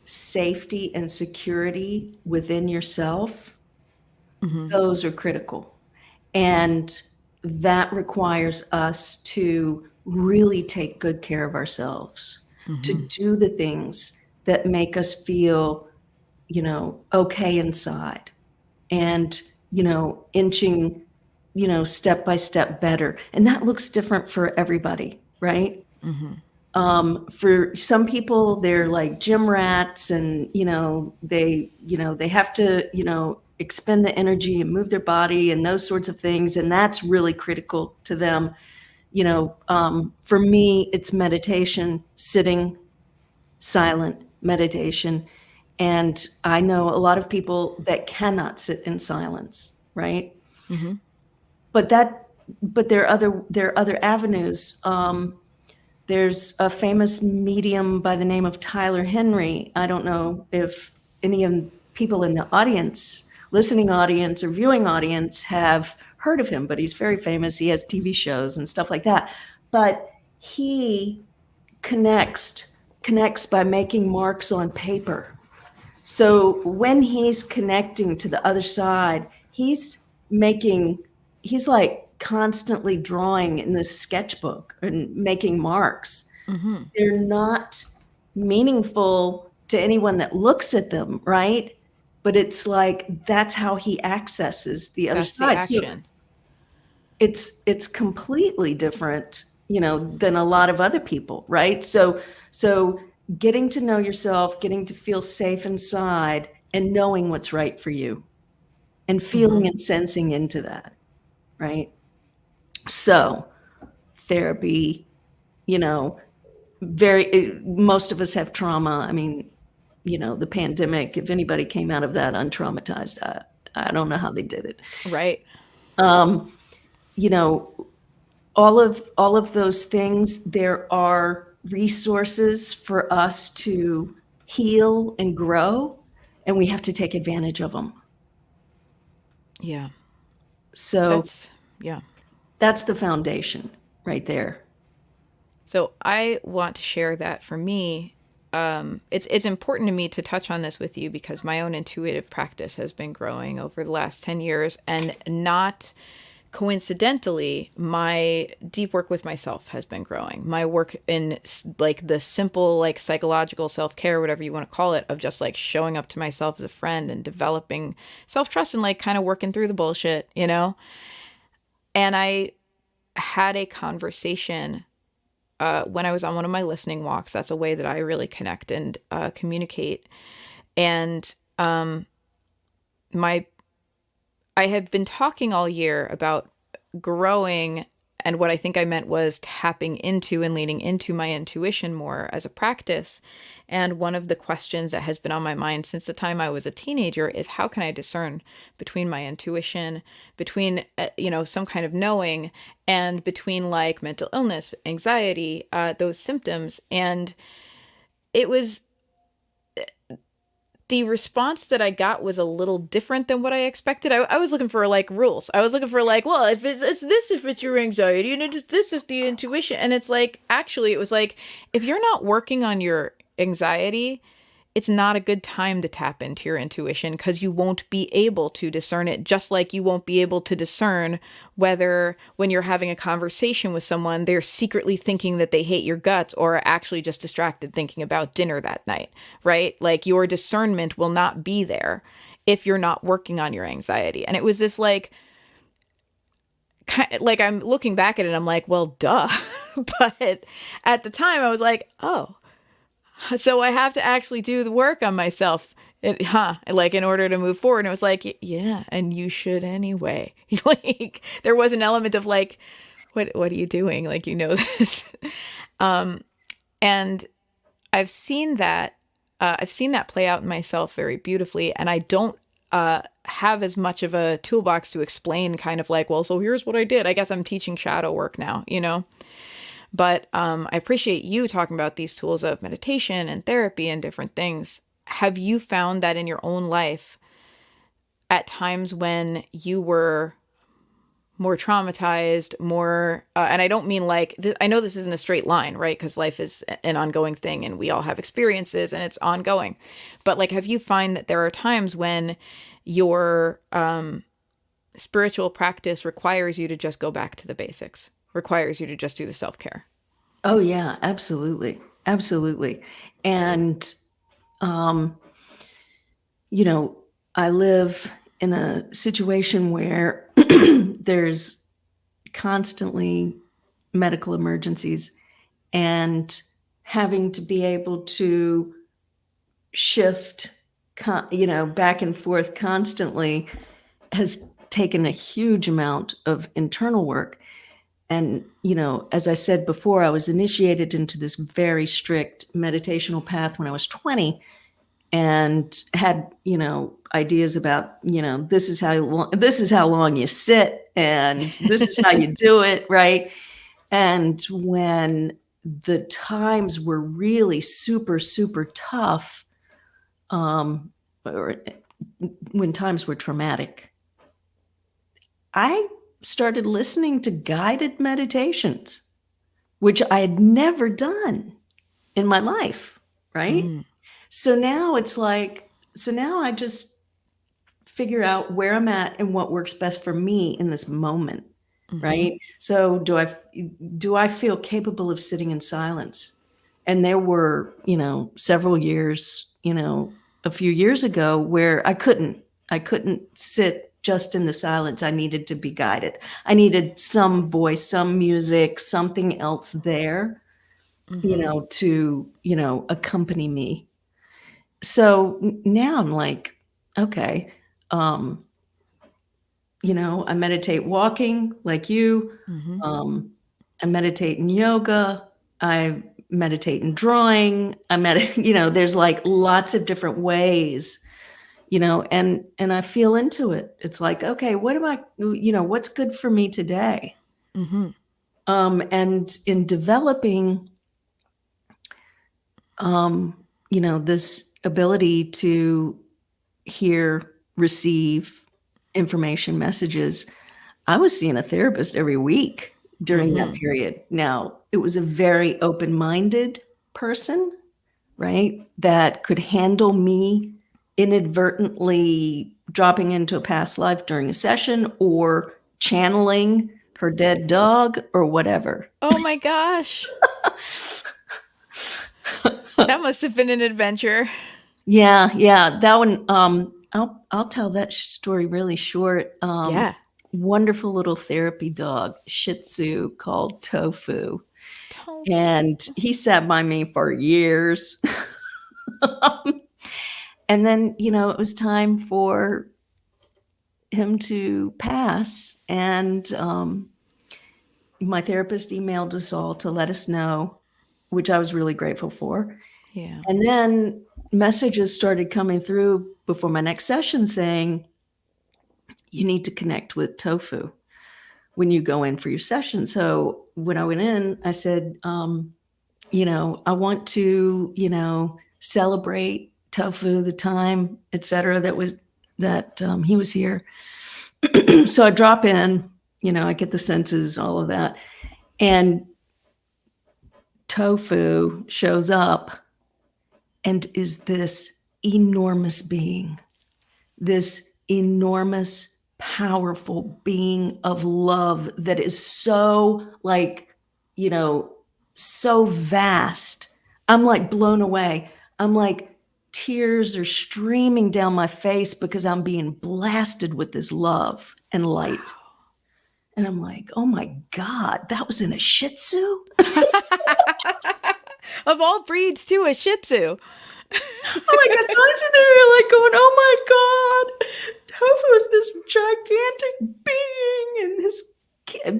safety and security within yourself, those are critical. And that requires us to really take good care of ourselves, to do the things that make us feel, okay inside and, inching, step by step better. And that looks different for everybody, right? For some people, they're like gym rats and, they have to, expend the energy and move their body and those sorts of things. And that's really critical to them. For me, it's meditation, sitting, silent meditation. And I know a lot of people that cannot sit in silence, right? But there are other avenues. There's a famous medium by the name of Tyler Henry. I don't know if any of people in the audience, listening audience or viewing audience, have heard of him, but he's very famous. He has TV shows and stuff like that. But he connects by making marks on paper. So when he's connecting to the other side, he's like constantly drawing in this sketchbook and making marks. They're not meaningful to anyone that looks at them, right? But it's like that's how he accesses the other side. That's the action. So it's completely different, than a lot of other people, right? So getting to know yourself, getting to feel safe inside, and knowing what's right for you, and feeling and sensing into that, right? So therapy, most of us have trauma. I mean, the pandemic, if anybody came out of that untraumatized, I don't know how they did it. Right. All of those things, there are resources for us to heal and grow, and we have to take advantage of them. Yeah. So yeah. That's the foundation right there. So I want to share that for me. It's important to me to touch on this with you because my own intuitive practice has been growing over the last 10 years, and not coincidentally, my deep work with myself has been growing. My work in like the simple, like psychological self-care, whatever you want to call it, of just like showing up to myself as a friend and developing self-trust and like kind of working through the bullshit, And I had a conversation when I was on one of my listening walks. That's a way that I really connect and communicate. And I have been talking all year about growing, and what I think I meant was tapping into and leaning into my intuition more as a practice. And one of the questions that has been on my mind since the time I was a teenager is, how can I discern between my intuition, between, some kind of knowing, and between like mental illness, anxiety, those symptoms. And it was, the response that I got was a little different than what I expected. I was looking for like rules. I was looking for like, well, if it's this, if it's your anxiety, and it's this, if the intuition. And it's like, actually, it was like, if you're not working on your anxiety, it's not a good time to tap into your intuition, because you won't be able to discern it, just like you won't be able to discern whether when you're having a conversation with someone, they're secretly thinking that they hate your guts or are actually just distracted thinking about dinner that night, right? Like, your discernment will not be there if you're not working on your anxiety. And it was this like I'm looking back at it, I'm like, well, duh. But at the time I was like, oh, so I have to actually do the work on myself, like, in order to move forward. And it was like, yeah, and you should anyway. Like, there was an element of like, what are you doing? Like, this. And I've seen that play out in myself very beautifully. And I don't have as much of a toolbox to explain kind of like, well, so here's what I did. I guess I'm teaching shadow work now, But I appreciate you talking about these tools of meditation and therapy and different things. Have you found that in your own life at times when you were more traumatized, more, and I don't mean like, I know this isn't a straight line, right? Because life is an ongoing thing and we all have experiences and it's ongoing. But like, have you find that there are times when your spiritual practice requires you to just go back to the basics? Requires you to just do the self-care? Oh yeah, absolutely. Absolutely. And, I live in a situation where there's constantly medical emergencies, and having to be able to shift, back and forth constantly has taken a huge amount of internal work. And, as I said before, I was initiated into this very strict meditational path when I was 20, and had, ideas about, this is how long you sit, and this is how you do it, right? And when the times were really super, super tough, or when times were traumatic, I started listening to guided meditations, which I had never done in my life, right? So now it's like, now I just figure out where I'm at and what works best for me in this moment, right? So do I feel capable of sitting in silence? And there were, several years, a few years ago where I couldn't sit just in the silence. I needed to be guided. I needed some voice, some music, something else there, to, accompany me. So now I'm like, okay, I meditate walking like you. I meditate in yoga. I meditate in drawing. There's like lots of different ways, and I feel into it. It's like, okay, what's good for me today? And in developing, this ability to hear, receive information, messages, I was seeing a therapist every week during that period. Now, it was a very open-minded person, right, that could handle me inadvertently dropping into a past life during a session or channeling her dead dog or whatever. Oh my gosh. That must have been an adventure. Yeah. That one, I'll tell that story really short. Yeah. wonderful little therapy dog, Shih Tzu, called Tofu. Tofu. And he sat by me for years. And then, it was time for him to pass. And my therapist emailed us all to let us know, which I was really grateful for. Yeah. And then messages started coming through before my next session saying, you need to connect with Tofu when you go in for your session. So when I went in, I said, I want to, celebrate Tofu, the time, etc. that he was here. So I drop in, I get the senses, all of that. And Tofu shows up and is this enormous being, this enormous, powerful being of love that is so so vast. I'm like blown away. I'm like, tears are streaming down my face because I'm being blasted with this love and light. Wow. And I'm like, oh my God, that was in a Shih Tzu? Of all breeds, too, a Shih Tzu. Oh my God, so I'm sitting there like going, oh my God, Tofu is this gigantic being, and his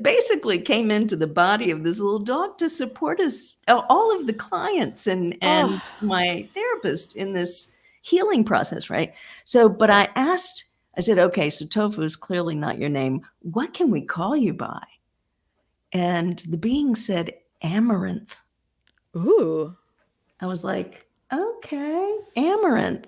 basically came into the body of this little dog to support us, all of the clients and my therapist in this healing process, right? So, but I said, okay, so Tofu is clearly not your name. What can we call you by? And the being said, Amaranth. Ooh. I was like, okay, Amaranth.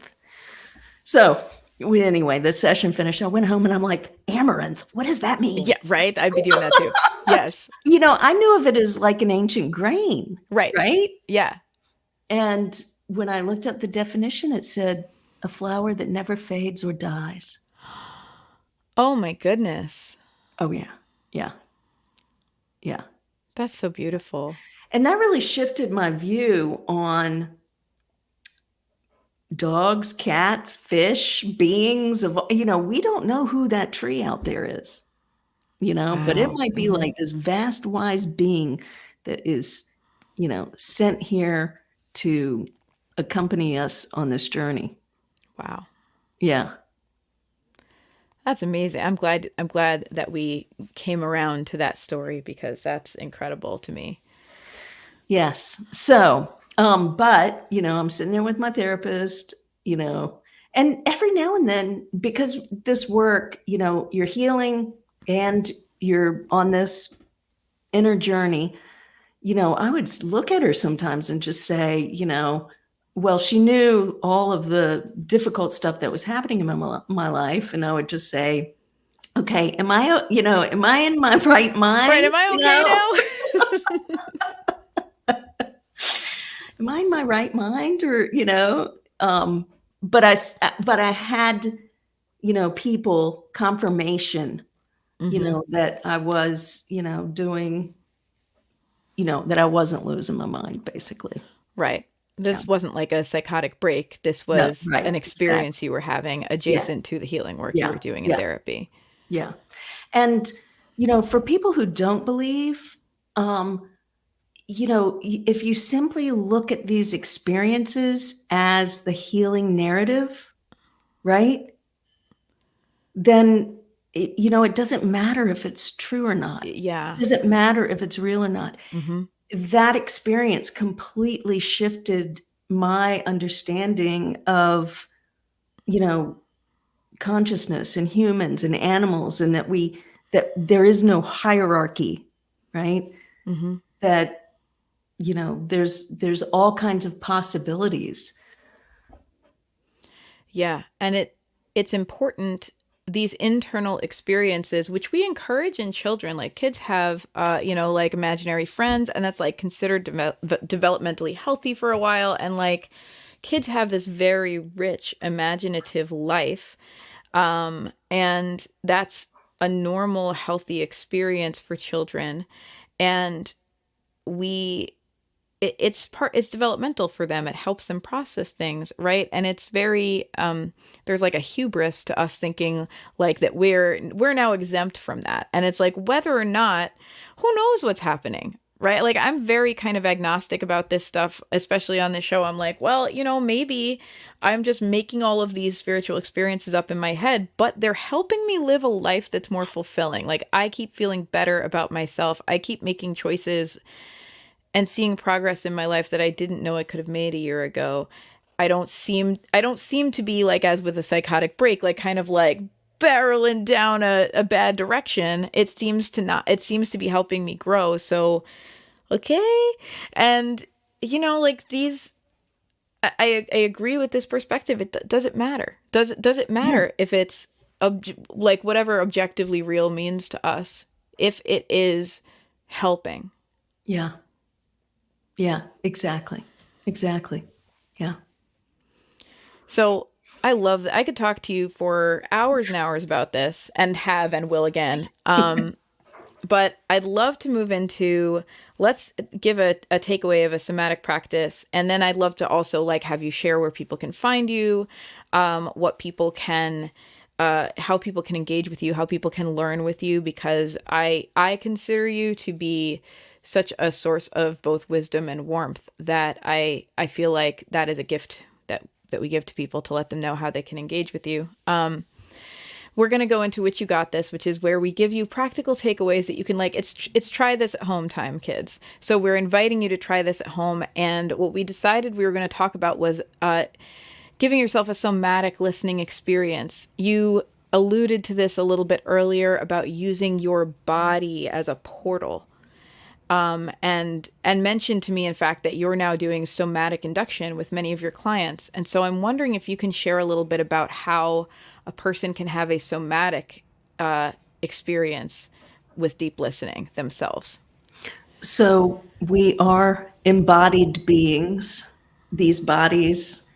So anyway, the session finished. I went home and I'm like, Amaranth, what does that mean? Yeah, right? I'd be doing that too. Yes. I knew of it as like an ancient grain. Right. Right? Yeah. And when I looked up the definition, it said a flower that never fades or dies. Oh my goodness. Oh yeah. Yeah. Yeah. That's so beautiful. And that really shifted my view on dogs, cats, fish, beings of, we don't know who that tree out there is, but it might be like this vast, wise being that is, sent here to accompany us on this journey. Wow. Yeah. That's amazing. I'm glad that we came around to that story because that's incredible to me. Yes. So, but, I'm sitting there with my therapist, and every now and then, because this work, you're healing and you're on this inner journey, I would look at her sometimes and just say, well, she knew all of the difficult stuff that was happening in my life. And I would just say, okay, am I in my right mind? Right. Am I okay now? Am I in my right mind? Or, but I had, people confirmation, that I was, doing, that I wasn't losing my mind, basically. Right. This wasn't like a psychotic break. This was an experience you were having adjacent to the healing work you were doing in therapy. Yeah. And, for people who don't believe, if you simply look at these experiences as the healing narrative, right? Then, it doesn't matter if it's true or not. Yeah. It doesn't matter if it's real or not. Mm-hmm. That experience completely shifted my understanding of, consciousness and humans and animals, and that there is no hierarchy, right? Mm-hmm. That, there's all kinds of possibilities. Yeah. And it's important, these internal experiences, which we encourage in children, like kids have, like imaginary friends, and that's like considered developmentally healthy for a while. And like kids have this very rich, imaginative life. And that's a normal, healthy experience for children. And it's developmental for them. It helps them process things, right? And it's very there's like a hubris to us thinking like that we're now exempt from that. And it's like, whether or not, who knows what's happening, right? Like, I'm very kind of agnostic about this stuff, especially on this show. I'm like, well, maybe I'm just making all of these spiritual experiences up in my head, but they're helping me live a life that's more fulfilling. Like, I keep feeling better about myself. I keep making choices and seeing progress in my life that I didn't know I could have made a year ago. I don't seem to be, like, as with a psychotic break, like kind of like barreling down a bad direction. It seems to be helping me grow. So, okay. And, like, these, I agree with this perspective. Does it matter? Does it matter if it's like whatever objectively real means to us, if it is helping? Yeah. Yeah, exactly. Exactly. Yeah. So I love that. I could talk to you for hours and hours about this, and have and will again. But I'd love to move into, let's give a takeaway of a somatic practice. And then I'd love to also, like, have you share where people can find you, what people can, how people can engage with you, how people can learn with you, because I consider you to be such a source of both wisdom and warmth that I feel like that is a gift that we give to people, to let them know how they can engage with you. We're going to go into Which You Got This, which is where we give you practical takeaways that you can, like, it's try this at home time, kids. So we're inviting you to try this at home. And what we decided we were going to talk about was giving yourself a somatic listening experience. You alluded to this a little bit earlier about using your body as a portal. And mentioned to me, in fact, that you're now doing somatic induction with many of your clients. And so I'm wondering if you can share a little bit about how a person can have a somatic experience with deep listening themselves. So we are embodied beings. These bodies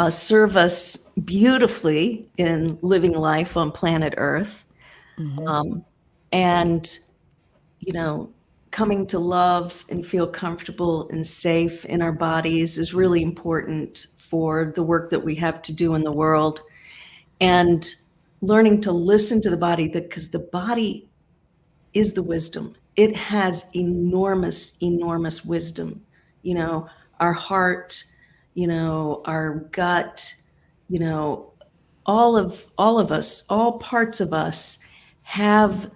serve us beautifully in living life on planet Earth. And, coming to love and feel comfortable and safe in our bodies is really important for the work that we have to do in the world. And learning to listen to the body, because the body is the wisdom. It has enormous, enormous wisdom. Our heart, our gut, all of us, all parts of us have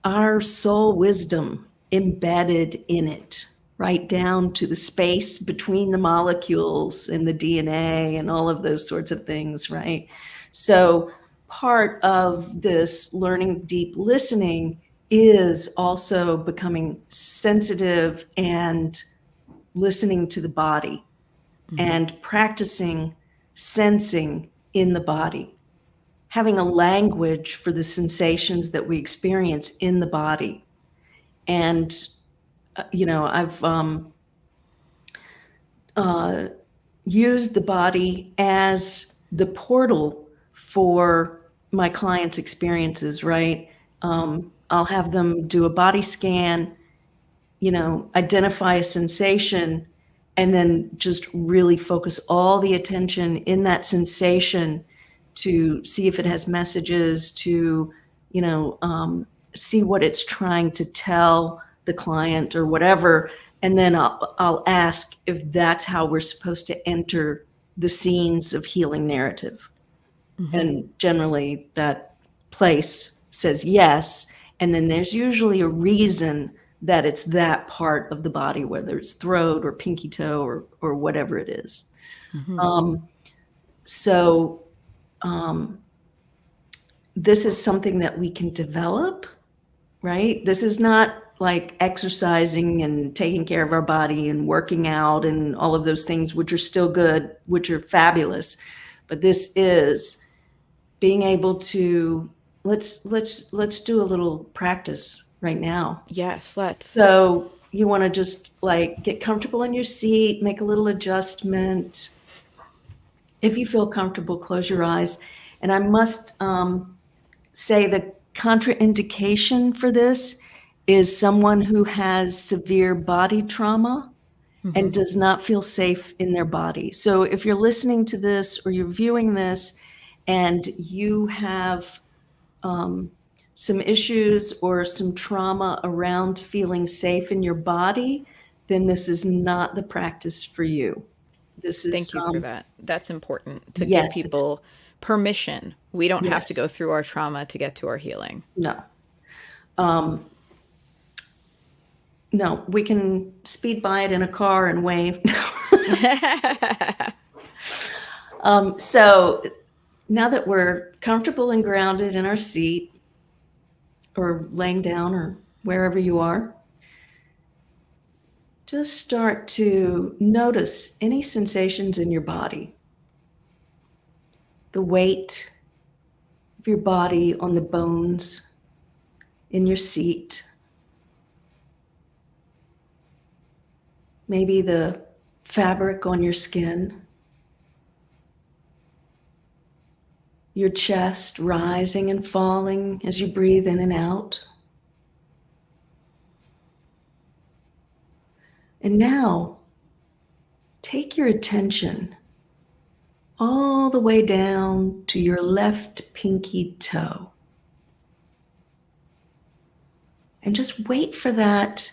our soul wisdom embedded in it, right down to the space between the molecules and the DNA and all of those sorts of things, right? So part of this learning deep listening is also becoming sensitive and listening to the body and practicing sensing in the body, having a language for the sensations that we experience in the body. And, I've used the body as the portal for my clients' experiences, right? I'll have them do a body scan, identify a sensation, and then just really focus all the attention in that sensation to see if it has messages, to, see what it's trying to tell the client or whatever. And then I'll ask if that's how we're supposed to enter the scenes of healing narrative. And generally that place says yes. And then there's usually a reason that it's that part of the body, whether it's throat or pinky toe or whatever it is. This is something that we can develop, right? This is not like exercising and taking care of our body and working out and all of those things, which are still good, which are fabulous. But this is being able to, let's do a little practice right now. Yes, let's. So you want to just, like, get comfortable in your seat, make a little adjustment. If you feel comfortable, close your eyes. And I must say the contraindication for this is someone who has severe body trauma and does not feel safe in their body. So if you're listening to this or you're viewing this and you have some issues or some trauma around feeling safe in your body, then this is not the practice for you. This is, Thank you for that. That's important to give yes, it's, people permission. We don't have to yes, go through our trauma to get to our healing. no. No, we can speed by it in a car and wave. So now that we're comfortable and grounded in our seat or laying down or wherever you are, just start to notice any sensations in your body. The weight of your body on the bones in your seat. Maybe the fabric on your skin. Your chest rising and falling as you breathe in and out. And now, take your attention all the way down to your left pinky toe. And just wait for that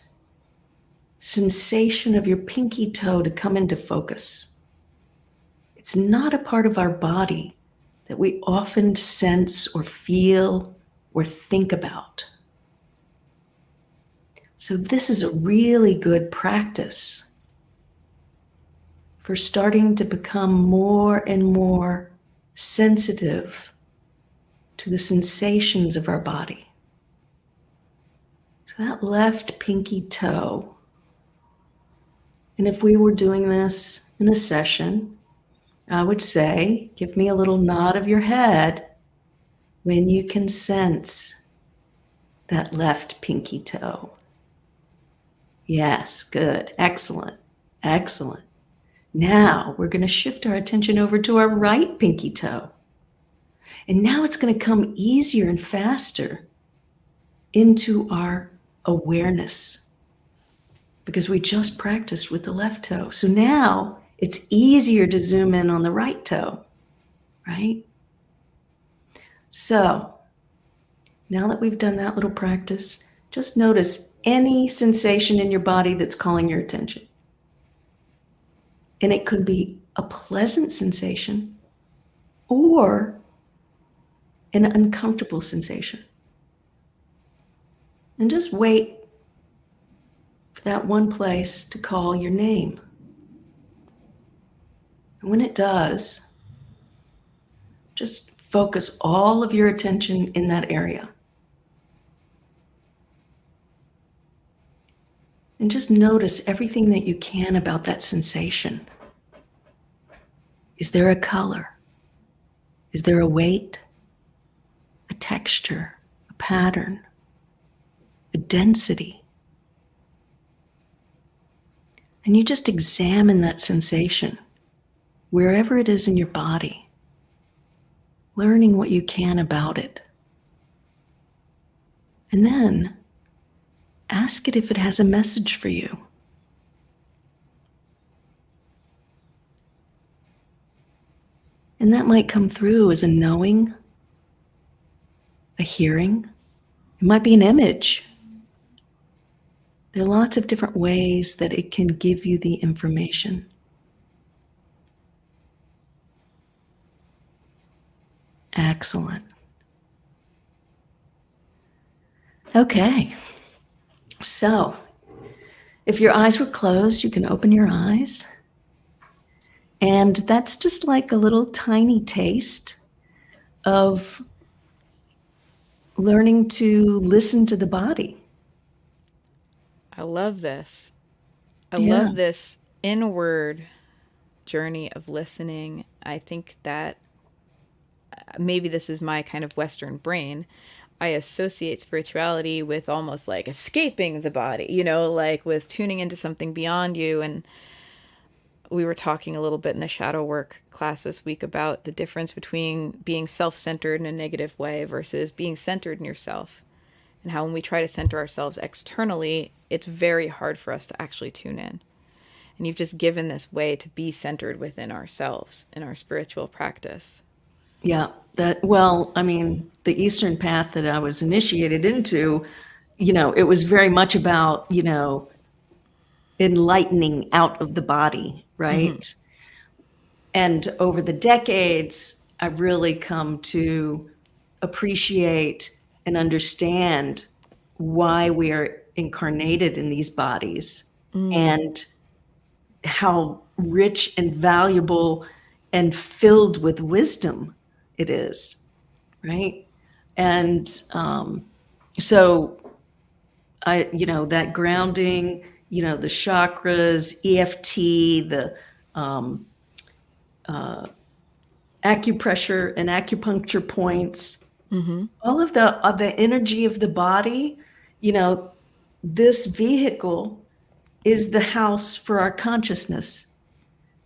sensation of your pinky toe to come into focus. It's not a part of our body that we often sense or feel or think about. So this is a really good practice for starting to become more and more sensitive to the sensations of our body. So that left pinky toe, and if we were doing this in a session, I would say, give me a little nod of your head when you can sense that left pinky toe. Yes, good, excellent, excellent. Now we're going to shift our attention over to our right pinky toe. And now it's going to come easier and faster into our awareness because we just practiced with the left toe. So now it's easier to zoom in on the right toe, right? So now that we've done that little practice, just notice any sensation in your body that's calling your attention. And it could be a pleasant sensation or an uncomfortable sensation. And just wait for that one place to call your name. And when it does, just focus all of your attention in that area. And just notice everything that you can about that sensation. Is there a color? Is there a weight? A texture? A pattern? A density? And you just examine that sensation wherever it is in your body, learning what you can about it. And then ask it if it has a message for you. And that might come through as a knowing, a hearing. It might be an image. There are lots of different ways that it can give you the information. Excellent. Okay. So, if your eyes were closed, you can open your eyes. And that's just like a little tiny taste of learning to listen to the body. I love this. I Yeah. love this inward journey of listening. I think that maybe this is my kind of Western brain. I associate spirituality with almost like escaping the body, you know, like with tuning into something beyond you. And we were talking a little bit in the shadow work class this week about the difference between being self-centered in a negative way versus being centered in yourself. And how when we try to center ourselves externally, it's very hard for us to actually tune in. And you've just given this way to be centered within ourselves in our spiritual practice. Yeah, I mean, the Eastern path that I was initiated into, it was very much about, enlightening out of the body, right? And over the decades, I've really come to appreciate and understand why we are incarnated in these bodies and how rich and valuable and filled with wisdom it is, right? And so that grounding, the chakras, EFT, the acupressure and acupuncture points, all of the energy of the body, this vehicle is the house for our consciousness.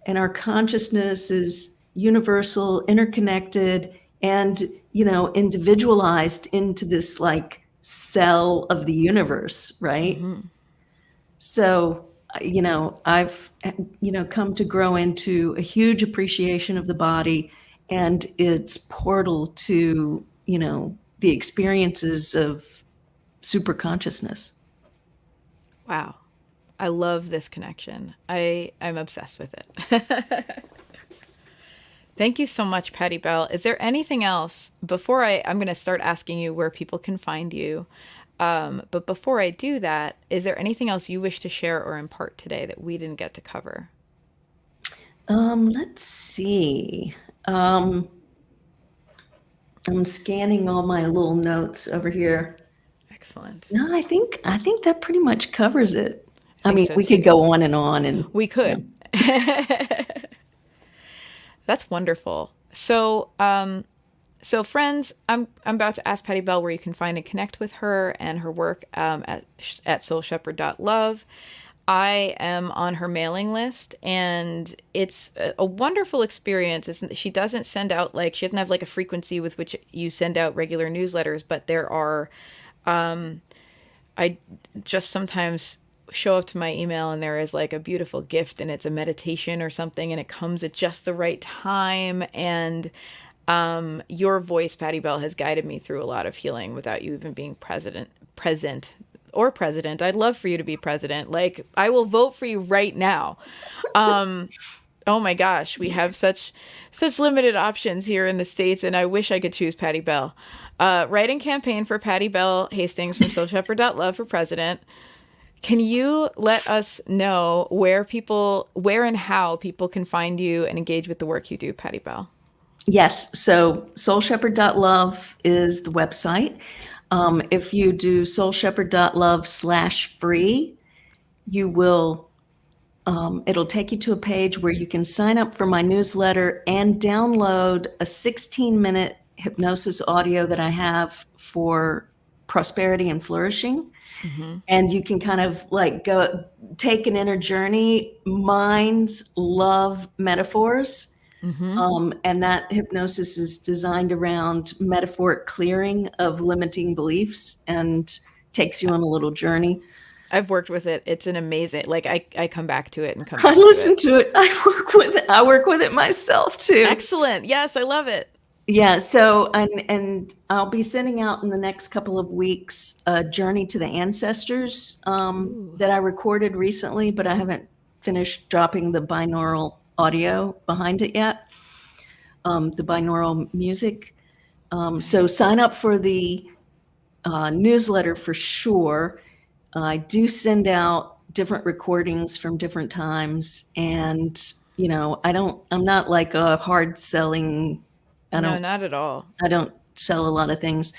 And our consciousness is universal, interconnected, and, individualized into this like cell of the universe, right? So, I've, come to grow into a huge appreciation of the body and its portal to, the experiences of super consciousness. Wow. I love this connection. I'm obsessed with it. Thank you so much, Pattie Belle. Is there anything else before I'm going to start asking you where people can find you? But before I do that, is there anything else you wish to share or impart today that we didn't get to cover? Let's see. I'm scanning all my little notes over here. Excellent. No, I think that pretty much covers it. I mean, so we too. could go on, and We could. That's wonderful. So, so friends, I'm about to ask Pattie Belle where you can find and connect with her and her work at SoulShepherd.love. I am on her mailing list, and it's a wonderful experience. She doesn't send out she doesn't have like a frequency with which you send out regular newsletters, but there are, I just sometimes show up to my email and there is like a beautiful gift and it's a meditation or something, and it comes at just the right time. And your voice, Pattie Belle, has guided me through a lot of healing without you even being present. I'd love for you to be president. Like, I will vote for you right now. Oh my gosh, we have such limited options here in the States, and I wish I could choose Pattie Belle. Writing campaign for Pattie Belle Hastings from SoulShepherd.love for president. Can you let us know where and how people can find you and engage with the work you do, Pattie Belle? Yes. So SoulShepherd.love is the website. If you do SoulShepherd.love/free, you will, it'll take you to a page where you can sign up for my newsletter and download a 16-minute hypnosis audio that I have for prosperity and flourishing. And you can kind of like go take an inner journey. Minds love metaphors. And that hypnosis is designed around metaphoric clearing of limiting beliefs and takes you on a little journey. I've worked with it. It's an amazing, I come back to it and come back I listen to it. I work with it myself too. Excellent. Yes, I love it. Yeah. So, and I'll be sending out in the next couple of weeks a journey to the ancestors that I recorded recently, but I haven't finished dropping the binaural audio behind it yet. The binaural music. So sign up for the newsletter for sure. I do send out different recordings from different times, and I'm not like a hard selling. No, not at all. I don't sell a lot of things.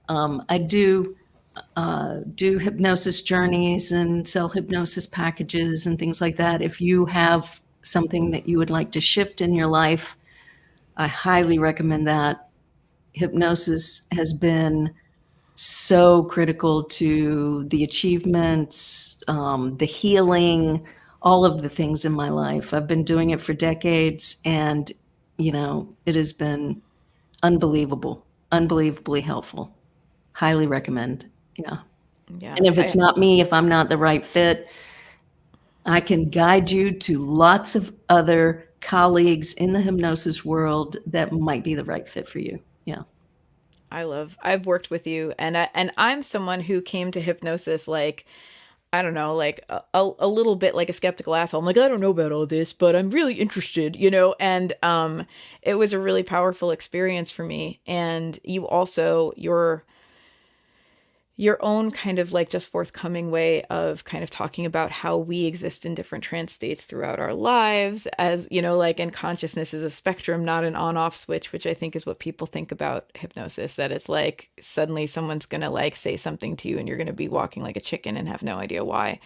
I do hypnosis journeys and sell hypnosis packages and things like that. If you have something that you would like to shift in your life, I highly recommend that. Hypnosis has been so critical to the achievements, the healing, all of the things in my life. I've been doing it for decades, and it has been unbelievably helpful. Highly recommend. Yeah. Yeah. And if it's not me, if I'm not the right fit, I can guide you to lots of other colleagues in the hypnosis world that might be the right fit for you. Yeah. I've worked with you, and I'm someone who came to hypnosis like, I don't know, like a little bit like a skeptical asshole. I'm like, I don't know about all this, but I'm really interested, and it was a really powerful experience for me. And you also, your own kind of like just forthcoming way of kind of talking about how we exist in different trance states throughout our lives, as like, and consciousness is a spectrum, not an on-off switch, which I think is what people think about hypnosis, that it's like suddenly someone's gonna like say something to you and you're gonna be walking like a chicken and have no idea why.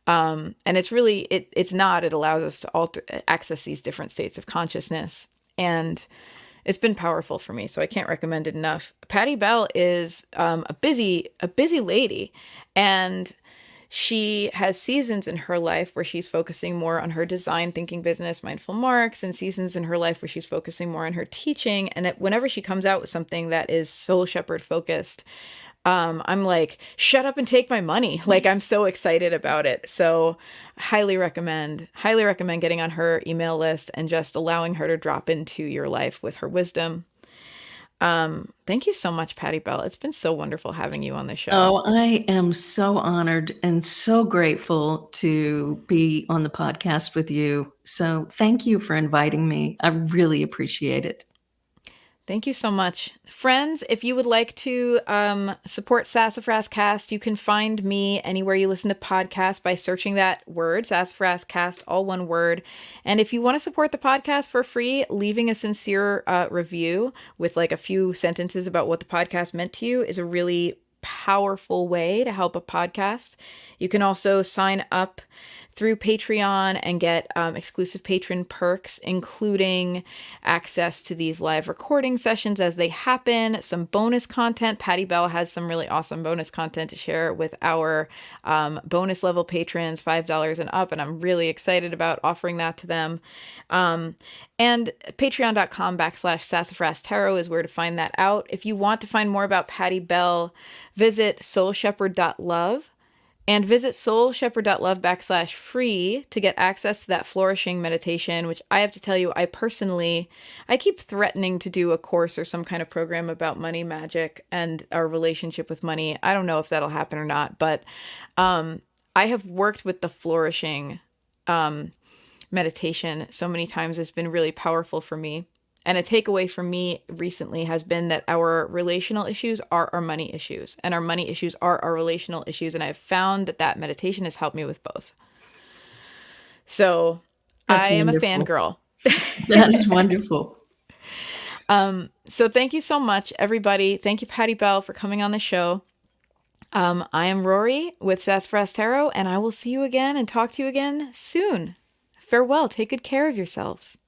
And it's really, it's not, it allows us to access these different states of consciousness. And it's been powerful for me, so I can't recommend it enough. Pattie Belle is a busy lady, and she has seasons in her life where she's focusing more on her design thinking business, Mindful Marks, and seasons in her life where she's focusing more on her teaching. And whenever she comes out with something that is Soul Shepherd focused, I'm like, shut up and take my money. Like, I'm so excited about it. So highly recommend getting on her email list and just allowing her to drop into your life with her wisdom. Thank you so much, Pattie Belle. It's been so wonderful having you on the show. Oh, I am so honored and so grateful to be on the podcast with you. So thank you for inviting me. I really appreciate it. Thank you so much. Friends, if you would like to support SassafrasCast, you can find me anywhere you listen to podcasts by searching that word, SassafrasCast, all one word. And if you want to support the podcast for free, leaving a sincere review with like a few sentences about what the podcast meant to you is a really powerful way to help a podcast. You can also sign up through Patreon and get exclusive patron perks, including access to these live recording sessions as they happen, some bonus content. Pattie Belle has some really awesome bonus content to share with our bonus level patrons, $5 and up, and I'm really excited about offering that to them. And patreon.com/Sassafras Tarot is where to find that out. If you want to find more about Pattie Belle, visit SoulShepherd.love. And visit SoulShepherd.love /free to get access to that flourishing meditation, which I have to tell you, I keep threatening to do a course or some kind of program about money magic and our relationship with money. I don't know if that'll happen or not, but I have worked with the flourishing meditation so many times. It's been really powerful for me. And a takeaway for me recently has been that our relational issues are our money issues, and our money issues are our relational issues. And I've found that meditation has helped me with both. So That's I am wonderful. a fangirl. That is wonderful. So thank you so much, everybody. Thank you, Pattie Belle, for coming on the show. I am Rorie with Sassafras Tarot, and I will see you again and talk to you again soon. Farewell. Take good care of yourselves.